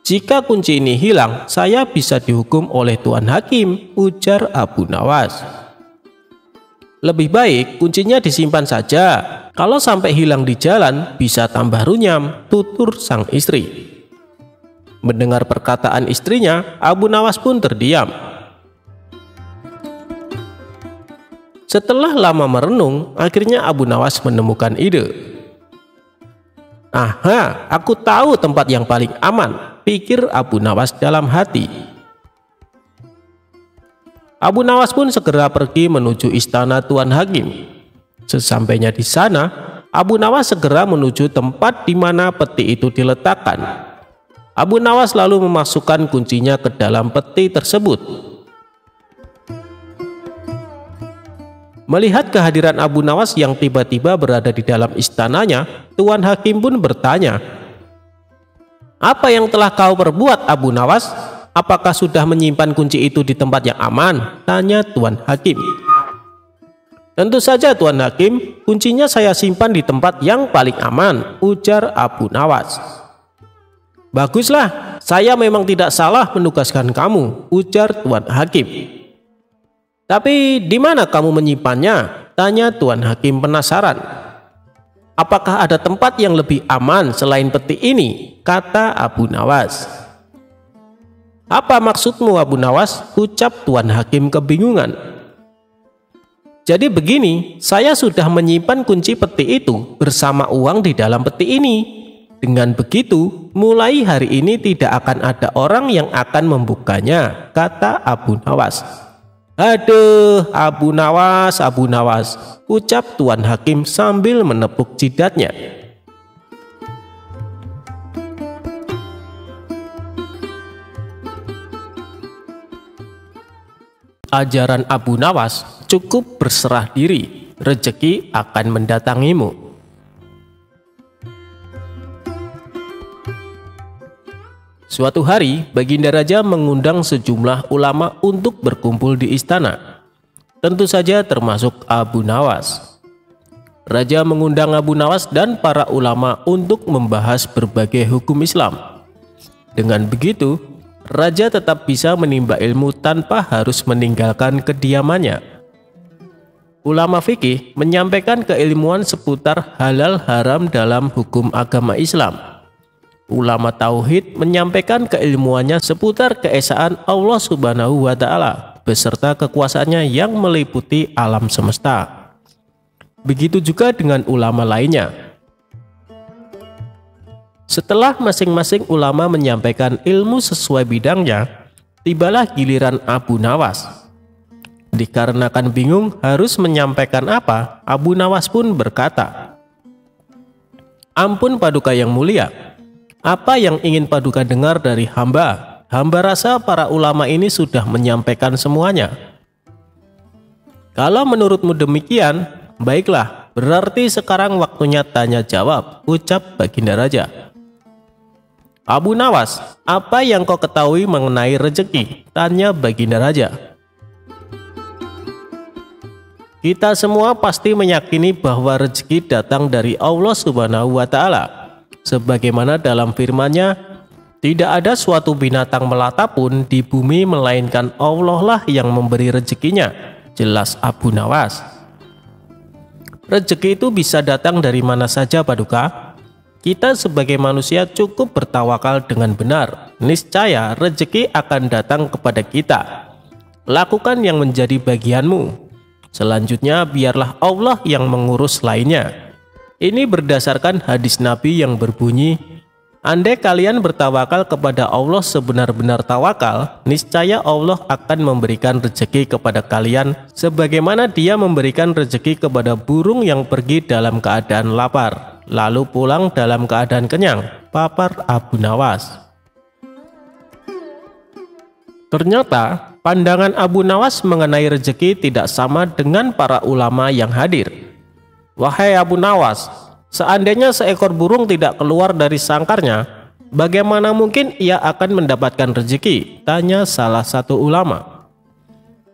Jika kunci ini hilang, saya bisa dihukum oleh Tuan Hakim, ujar Abu Nawas. Lebih baik kuncinya disimpan saja. Kalau sampai hilang di jalan, bisa tambah runyam, tutur sang istri. Mendengar perkataan istrinya, Abu Nawas pun terdiam. Setelah lama merenung, akhirnya Abu Nawas menemukan ide. Aha, aku tahu tempat yang paling aman, pikir Abu Nawas dalam hati. Abu Nawas pun segera pergi menuju istana Tuan Hakim. Sesampainya di sana, Abu Nawas segera menuju tempat di mana peti itu diletakkan. Abu Nawas lalu memasukkan kuncinya ke dalam peti tersebut. Melihat kehadiran Abu Nawas yang tiba-tiba berada di dalam istananya, Tuan Hakim pun bertanya, "Apa yang telah kau perbuat, Abu Nawas?" apakah sudah menyimpan kunci itu di tempat yang aman? Tanya Tuan Hakim. Tentu saja Tuan Hakim, kuncinya saya simpan di tempat yang paling aman, ujar Abu Nawas. Baguslah, saya memang tidak salah menugaskan kamu, ujar Tuan Hakim. Tapi di mana kamu menyimpannya? Tanya Tuan Hakim penasaran. Apakah ada tempat yang lebih aman selain peti ini? Kata Abu Nawas. Apa maksudmu Abu Nawas? Ucap Tuan Hakim kebingungan. Jadi begini, saya sudah menyimpan kunci peti itu bersama uang di dalam peti ini. Dengan begitu, mulai hari ini tidak akan ada orang yang akan membukanya, kata Abu Nawas. Aduh, Abu Nawas, ucap Tuan Hakim sambil menepuk jidatnya. Ajaran Abu Nawas cukup berserah diri, rezeki akan mendatangimu. Suatu hari, Baginda Raja mengundang sejumlah ulama untuk berkumpul di istana. Tentu saja termasuk Abu Nawas. Raja mengundang Abu Nawas dan para ulama untuk membahas berbagai hukum Islam. Dengan begitu, Raja tetap bisa menimba ilmu tanpa harus meninggalkan kediamannya. Ulama fikih menyampaikan keilmuan seputar halal haram dalam hukum agama Islam. Ulama tauhid menyampaikan keilmuannya seputar keesaan Allah Subhanahu wa Ta'ala beserta kekuasaannya yang meliputi alam semesta. Begitu juga dengan ulama lainnya. Setelah masing-masing ulama menyampaikan ilmu sesuai bidangnya, tibalah giliran Abu Nawas. Dikarenakan bingung harus menyampaikan apa, Abu Nawas pun berkata, "Ampun Paduka yang mulia, apa yang ingin Paduka dengar dari hamba? Hamba rasa para ulama ini sudah menyampaikan semuanya." "Kalau menurutmu demikian, baiklah, berarti sekarang waktunya tanya jawab," ucap Baginda Raja. "Abu Nawas, apa yang kau ketahui mengenai rezeki?" tanya Baginda Raja. "Kita semua pasti meyakini bahwa rezeki datang dari Allah Subhanahu wa Ta'ala. Sebagaimana dalam firman-Nya, tidak ada suatu binatang melata pun di bumi melainkan Allah lah yang memberi rezekinya," jelas Abu Nawas. "Rezeki itu bisa datang dari mana saja Paduka. Kita sebagai manusia cukup bertawakal dengan benar. Niscaya rezeki akan datang kepada kita. Lakukan yang menjadi bagianmu. Selanjutnya biarlah Allah yang mengurus lainnya." Ini berdasarkan hadis Nabi yang berbunyi, "Andai kalian bertawakal kepada Allah sebenar-benar tawakal, niscaya Allah akan memberikan rezeki kepada kalian sebagaimana Dia memberikan rezeki kepada burung yang pergi dalam keadaan lapar, lalu pulang dalam keadaan kenyang," papar Abu Nawas. Ternyata pandangan Abu Nawas mengenai rezeki tidak sama dengan para ulama yang hadir. "Wahai Abu Nawas, seandainya seekor burung tidak keluar dari sangkarnya, bagaimana mungkin ia akan mendapatkan rezeki?" tanya salah satu ulama.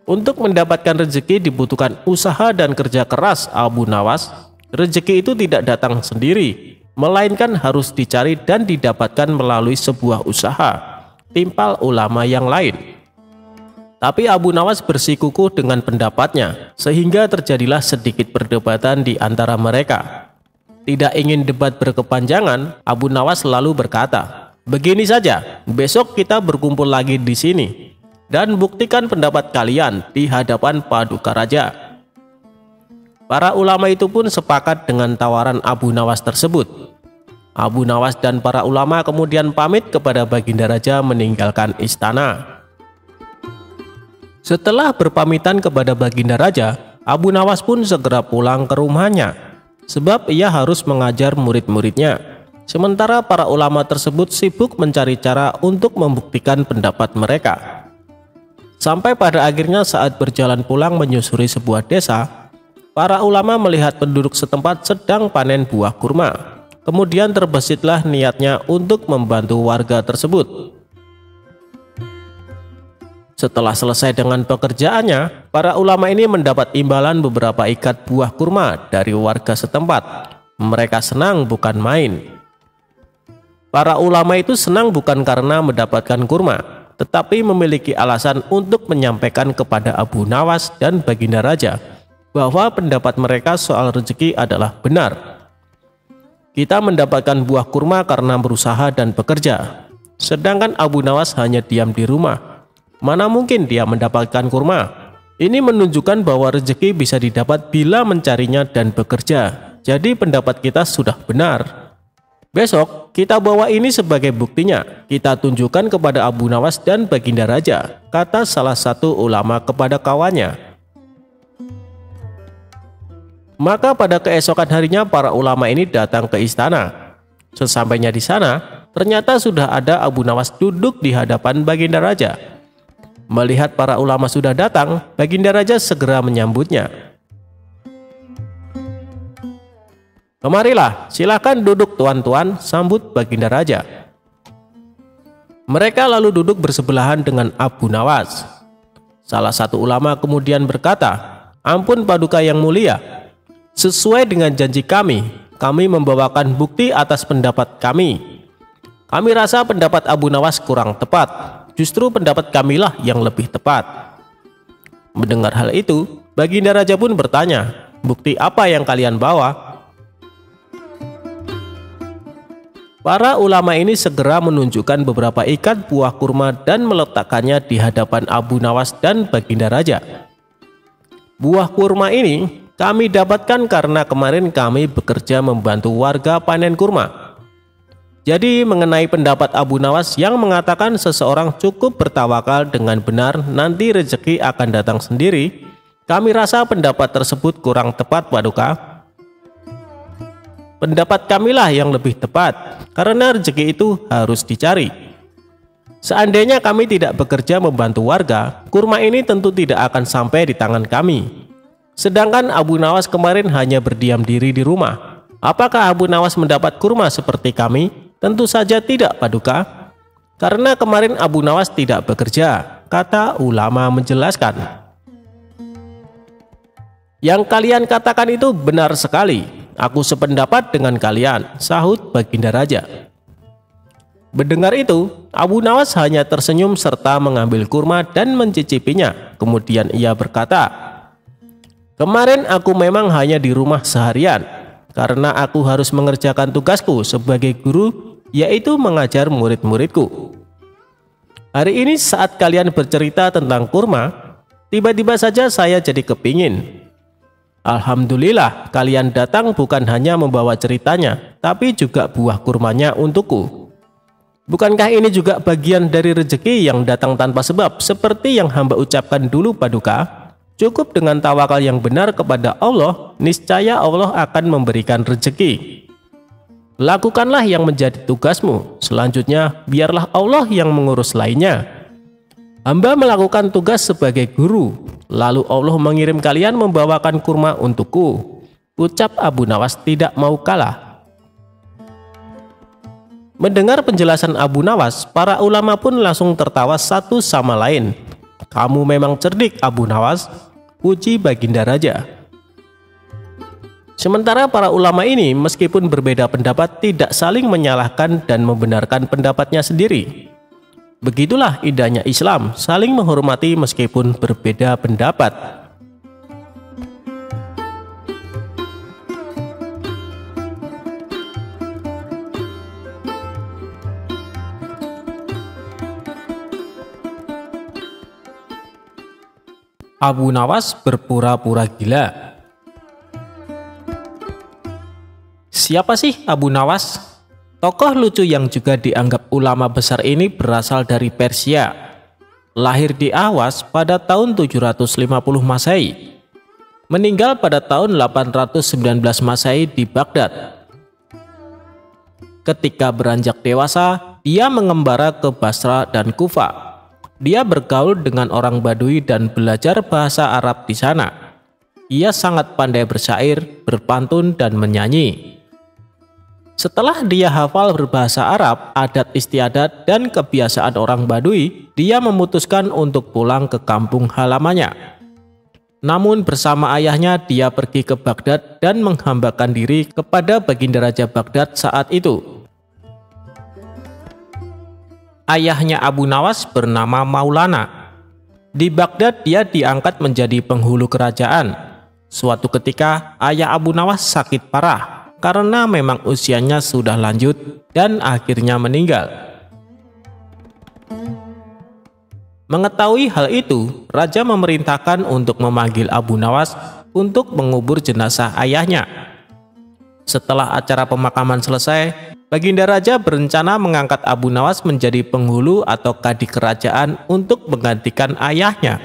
"Untuk mendapatkan rezeki dibutuhkan usaha dan kerja keras Abu Nawas. Rezeki itu tidak datang sendiri, melainkan harus dicari dan didapatkan melalui sebuah usaha," timpal ulama yang lain. Tapi Abu Nawas bersikukuh dengan pendapatnya, sehingga terjadilah sedikit perdebatan di antara mereka. Tidak ingin debat berkepanjangan, Abu Nawas lalu berkata, "Begini saja, besok kita berkumpul lagi di sini dan buktikan pendapat kalian di hadapan Paduka Raja." Para ulama itu pun sepakat dengan tawaran Abu Nawas tersebut. Abu Nawas dan para ulama kemudian pamit kepada Baginda Raja meninggalkan istana. Setelah berpamitan kepada Baginda Raja, Abu Nawas pun segera pulang ke rumahnya, sebab ia harus mengajar murid-muridnya. Sementara para ulama tersebut sibuk mencari cara untuk membuktikan pendapat mereka. Sampai pada akhirnya saat berjalan pulang menyusuri sebuah desa, para ulama melihat penduduk setempat sedang panen buah kurma. Kemudian terbesitlah niatnya untuk membantu warga tersebut. Setelah selesai dengan pekerjaannya, para ulama ini mendapat imbalan beberapa ikat buah kurma dari warga setempat. Mereka senang bukan main. Para ulama itu senang bukan karena mendapatkan kurma, tetapi memiliki alasan untuk menyampaikan kepada Abu Nawas dan Baginda Raja bahwa pendapat mereka soal rezeki adalah benar. Kita mendapatkan buah kurma karena berusaha dan bekerja, sedangkan Abu Nawas hanya diam di rumah. Mana mungkin dia mendapatkan kurma? Ini menunjukkan bahwa rezeki bisa didapat bila mencarinya dan bekerja. Jadi pendapat kita sudah benar. Besok kita bawa ini sebagai buktinya. Kita tunjukkan kepada Abu Nawas dan Baginda Raja, kata salah satu ulama kepada kawannya. Maka pada keesokan harinya para ulama ini datang ke istana. Sesampainya di sana, ternyata sudah ada Abu Nawas duduk di hadapan Baginda Raja. Melihat para ulama sudah datang, Baginda Raja segera menyambutnya. "Kemarilah, silakan duduk tuan-tuan," sambut Baginda Raja. Mereka lalu duduk bersebelahan dengan Abu Nawas. Salah satu ulama kemudian berkata, "Ampun Paduka yang mulia, sesuai dengan janji kami membawakan bukti atas pendapat kami. Kami rasa pendapat Abu Nawas kurang tepat, justru pendapat kamilah yang lebih tepat." Mendengar hal itu, Baginda Raja pun bertanya, "Bukti apa yang kalian bawa?" Para ulama ini segera menunjukkan beberapa ikat buah kurma dan meletakkannya di hadapan Abu Nawas dan Baginda Raja. "Buah kurma ini kami dapatkan karena kemarin kami bekerja membantu warga panen kurma. Jadi mengenai pendapat Abu Nawas yang mengatakan seseorang cukup bertawakal dengan benar nanti rezeki akan datang sendiri, kami rasa pendapat tersebut kurang tepat Paduka. Pendapat kamilah yang lebih tepat, karena rezeki itu harus dicari. Seandainya kami tidak bekerja membantu warga, kurma ini tentu tidak akan sampai di tangan kami. Sedangkan Abu Nawas kemarin hanya berdiam diri di rumah. Apakah Abu Nawas mendapat kurma seperti kami? Tentu saja tidak Paduka. Karena kemarin Abu Nawas tidak bekerja," kata ulama menjelaskan. "Yang kalian katakan itu benar sekali. Aku sependapat dengan kalian," sahut Baginda Raja. Mendengar itu, Abu Nawas hanya tersenyum serta mengambil kurma dan mencicipinya. Kemudian ia berkata, "Kemarin aku memang hanya di rumah seharian, karena aku harus mengerjakan tugasku sebagai guru, yaitu mengajar murid-muridku. Hari ini saat kalian bercerita tentang kurma, tiba-tiba saja saya jadi kepingin. Alhamdulillah kalian datang bukan hanya membawa ceritanya, tapi juga buah kurmanya untukku. Bukankah ini juga bagian dari rezeki yang datang tanpa sebab, seperti yang hamba ucapkan dulu Paduka? Cukup dengan tawakal yang benar kepada Allah, niscaya Allah akan memberikan rezeki. Lakukanlah yang menjadi tugasmu, selanjutnya biarlah Allah yang mengurus lainnya. Hamba melakukan tugas sebagai guru, lalu Allah mengirim kalian membawakan kurma untukku," ucap Abu Nawas tidak mau kalah. Mendengar penjelasan Abu Nawas, para ulama pun langsung tertawa satu sama lain. "Kamu memang cerdik Abu Nawas," puji Baginda Raja. Sementara para ulama ini meskipun berbeda pendapat tidak saling menyalahkan dan membenarkan pendapatnya sendiri. Begitulah indahnya Islam, saling menghormati meskipun berbeda pendapat. Abu Nawas berpura-pura gila. Siapa sih Abu Nawas? Tokoh lucu yang juga dianggap ulama besar ini berasal dari Persia. Lahir di Ahwas pada tahun 750 Masehi. Meninggal pada tahun 819 Masehi di Baghdad. Ketika beranjak dewasa, dia mengembara ke Basra dan Kufa. Dia bergaul dengan orang Badui dan belajar bahasa Arab di sana. Ia sangat pandai bersyair, berpantun, dan menyanyi. Setelah dia hafal berbahasa Arab, adat istiadat, dan kebiasaan orang Baduy, dia memutuskan untuk pulang ke kampung halamannya. Namun bersama ayahnya dia pergi ke Baghdad dan menghambakan diri kepada Baginda Raja Baghdad saat itu. Ayahnya Abu Nawas bernama Maulana. Di Baghdad dia diangkat menjadi penghulu kerajaan. Suatu ketika ayah Abu Nawas sakit parah karena memang usianya sudah lanjut dan akhirnya meninggal. Mengetahui hal itu, raja memerintahkan untuk memanggil Abu Nawas untuk mengubur jenazah ayahnya. Setelah acara pemakaman selesai, Baginda Raja berencana mengangkat Abu Nawas menjadi penghulu atau kadi kerajaan untuk menggantikan ayahnya.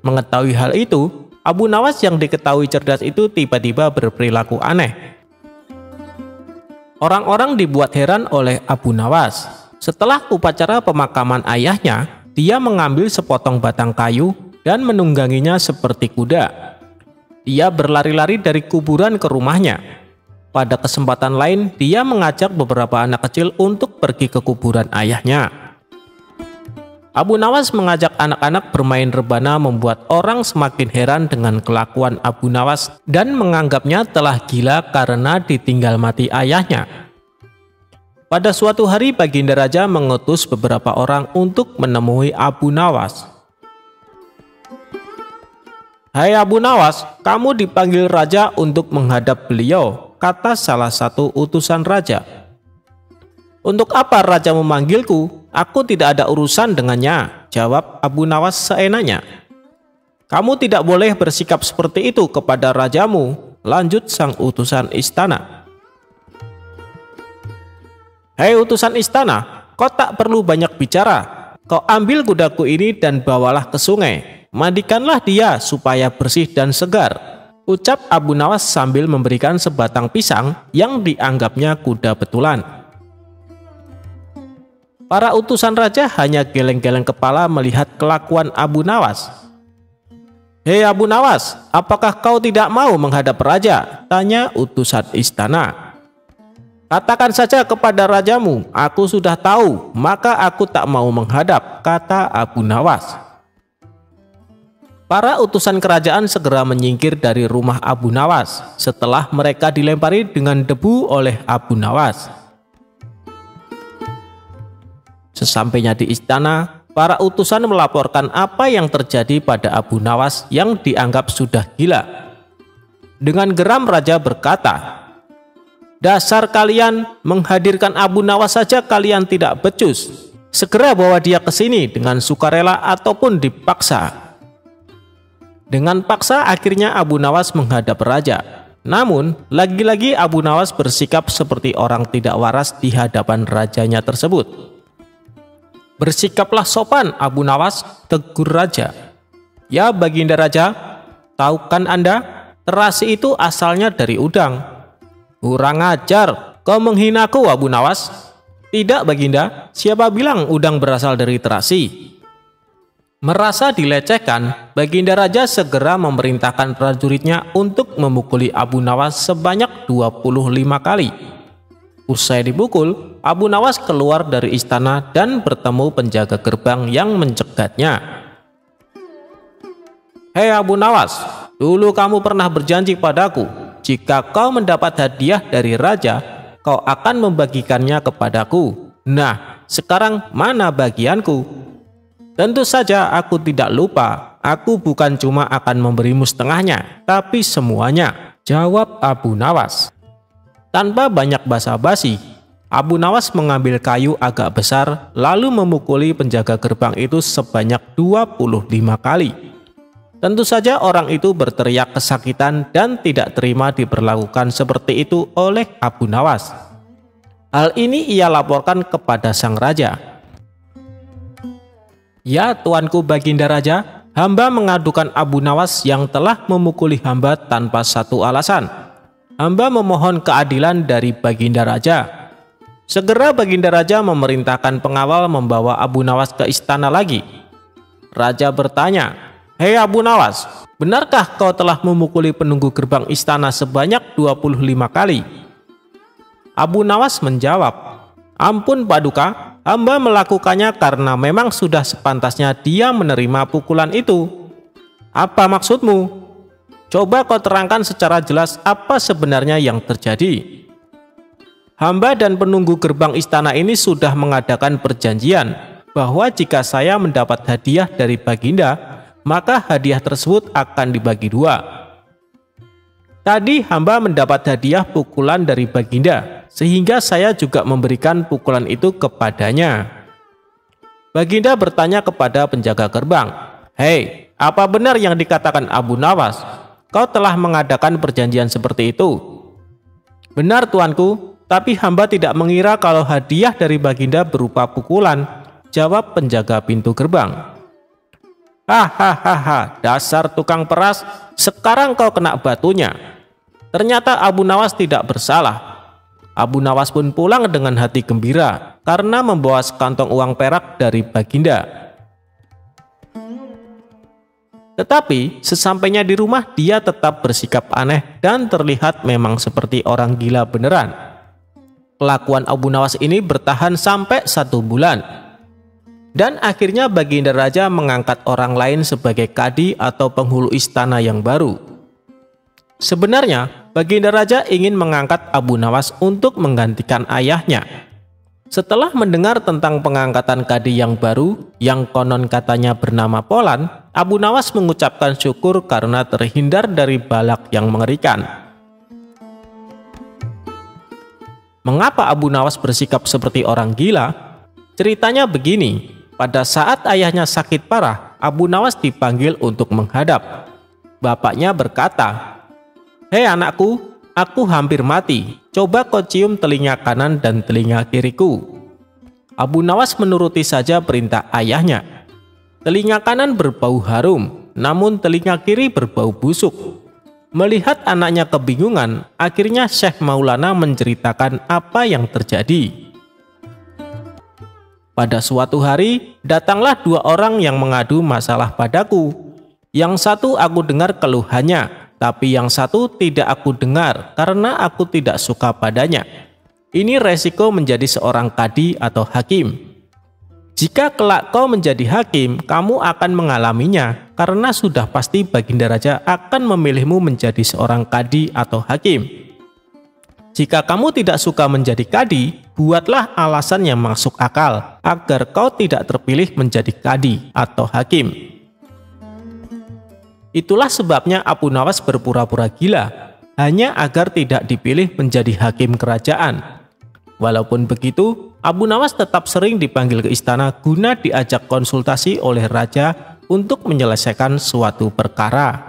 Mengetahui hal itu, Abu Nawas yang diketahui cerdas itu tiba-tiba berperilaku aneh. Orang-orang dibuat heran oleh Abu Nawas. Setelah upacara pemakaman ayahnya, dia mengambil sepotong batang kayu dan menungganginya seperti kuda. Dia berlari-lari dari kuburan ke rumahnya. Pada kesempatan lain, dia mengajak beberapa anak kecil untuk pergi ke kuburan ayahnya. Abu Nawas mengajak anak-anak bermain rebana membuat orang semakin heran dengan kelakuan Abu Nawas dan menganggapnya telah gila karena ditinggal mati ayahnya. Pada suatu hari Baginda Raja mengutus beberapa orang untuk menemui Abu Nawas. "Hai Abu Nawas, kamu dipanggil Raja untuk menghadap beliau," kata salah satu utusan Raja. "Untuk apa Raja memanggilku? Aku tidak ada urusan dengannya," jawab Abu Nawas seenaknya. "Kamu tidak boleh bersikap seperti itu kepada rajamu," lanjut sang utusan istana. "Hei utusan istana, kau tak perlu banyak bicara. Kau ambil kudaku ini dan bawalah ke sungai. Mandikanlah dia supaya bersih dan segar," ucap Abu Nawas sambil memberikan sebatang pisang yang dianggapnya kuda betulan. Para utusan raja hanya geleng-geleng kepala melihat kelakuan Abu Nawas. "Hei Abu Nawas, apakah kau tidak mau menghadap raja?" tanya utusan istana. "Katakan saja kepada rajamu, aku sudah tahu, maka aku tak mau menghadap," kata Abu Nawas. Para utusan kerajaan segera menyingkir dari rumah Abu Nawas setelah mereka dilempari dengan debu oleh Abu Nawas. Sesampainya di istana, para utusan melaporkan apa yang terjadi pada Abu Nawas yang dianggap sudah gila. Dengan geram raja berkata, "Dasar kalian, menghadirkan Abu Nawas saja kalian tidak becus. Segera bawa dia ke sini dengan sukarela ataupun dipaksa." Dengan paksa akhirnya Abu Nawas menghadap raja. Namun, lagi-lagi Abu Nawas bersikap seperti orang tidak waras di hadapan rajanya tersebut. "Bersikaplah sopan Abu Nawas," tegur raja. "Ya Baginda Raja, tahukah Anda, terasi itu asalnya dari udang." "Kurang ajar, kau menghinaku Abu Nawas." "Tidak Baginda, siapa bilang udang berasal dari terasi?" Merasa dilecehkan, Baginda Raja segera memerintahkan prajuritnya untuk memukuli Abu Nawas sebanyak 25 kali. Usai dipukul, Abu Nawas keluar dari istana dan bertemu penjaga gerbang yang mencegatnya. "Hei Abu Nawas, dulu kamu pernah berjanji padaku, jika kau mendapat hadiah dari raja, kau akan membagikannya kepadaku. Nah, sekarang mana bagianku?" "Tentu saja aku tidak lupa, aku bukan cuma akan memberimu setengahnya, tapi semuanya," jawab Abu Nawas. Tanpa banyak basa-basi, Abu Nawas mengambil kayu agak besar lalu memukuli penjaga gerbang itu sebanyak 25 kali. Tentu saja orang itu berteriak kesakitan dan tidak terima diperlakukan seperti itu oleh Abu Nawas. Hal ini ia laporkan kepada sang raja. "Ya tuanku Baginda Raja, hamba mengadukan Abu Nawas yang telah memukuli hamba tanpa satu alasan. Hamba memohon keadilan dari Baginda Raja." Segera Baginda Raja memerintahkan pengawal membawa Abu Nawas ke istana lagi. Raja bertanya, "Hei Abu Nawas, benarkah kau telah memukuli penunggu gerbang istana sebanyak 25 kali?" Abu Nawas menjawab, "Ampun Paduka, hamba melakukannya karena memang sudah sepantasnya dia menerima pukulan itu." "Apa maksudmu? Coba kau terangkan secara jelas apa sebenarnya yang terjadi." "Hamba dan penunggu gerbang istana ini sudah mengadakan perjanjian bahwa jika saya mendapat hadiah dari Baginda, maka hadiah tersebut akan dibagi dua. Tadi hamba mendapat hadiah pukulan dari Baginda, sehingga saya juga memberikan pukulan itu kepadanya." Baginda bertanya kepada penjaga gerbang, "Hei, apa benar yang dikatakan Abu Nawas? Kau telah mengadakan perjanjian seperti itu?" "Benar Tuanku, tapi hamba tidak mengira kalau hadiah dari Baginda berupa pukulan," jawab penjaga pintu gerbang. "Hahaha, dasar tukang peras, sekarang kau kena batunya." Ternyata Abu Nawas tidak bersalah. Abu Nawas pun pulang dengan hati gembira karena membawa sekantong uang perak dari Baginda. Tetapi sesampainya di rumah dia tetap bersikap aneh dan terlihat memang seperti orang gila beneran. Kelakuan Abu Nawas ini bertahan sampai 1 bulan. Dan akhirnya Baginda Raja mengangkat orang lain sebagai kadi atau penghulu istana yang baru. Sebenarnya Baginda Raja ingin mengangkat Abu Nawas untuk menggantikan ayahnya. Setelah mendengar tentang pengangkatan kadi yang baru yang konon katanya bernama Polan, Abu Nawas mengucapkan syukur karena terhindar dari balak yang mengerikan. Mengapa Abu Nawas bersikap seperti orang gila? Ceritanya begini, pada saat ayahnya sakit parah, Abu Nawas dipanggil untuk menghadap. Bapaknya berkata, "Hei anakku, aku hampir mati. Coba kau cium telinga kanan dan telinga kiriku." Abu Nawas menuruti saja perintah ayahnya. Telinga kanan berbau harum, namun telinga kiri berbau busuk. Melihat anaknya kebingungan, akhirnya Syekh Maulana menceritakan apa yang terjadi. Pada suatu hari, datanglah 2 orang yang mengadu masalah padaku. Yang satu aku dengar keluhannya, tapi yang satu tidak aku dengar karena aku tidak suka padanya. Ini resiko menjadi seorang kadi atau hakim. Jika kelak kau menjadi hakim, kamu akan mengalaminya karena sudah pasti Baginda Raja akan memilihmu menjadi seorang kadi atau hakim. Jika kamu tidak suka menjadi kadi, buatlah alasan yang masuk akal agar kau tidak terpilih menjadi kadi atau hakim. Itulah sebabnya Abu Nawas berpura-pura gila, hanya agar tidak dipilih menjadi hakim kerajaan. Walaupun begitu, Abu Nawas tetap sering dipanggil ke istana guna diajak konsultasi oleh raja untuk menyelesaikan suatu perkara.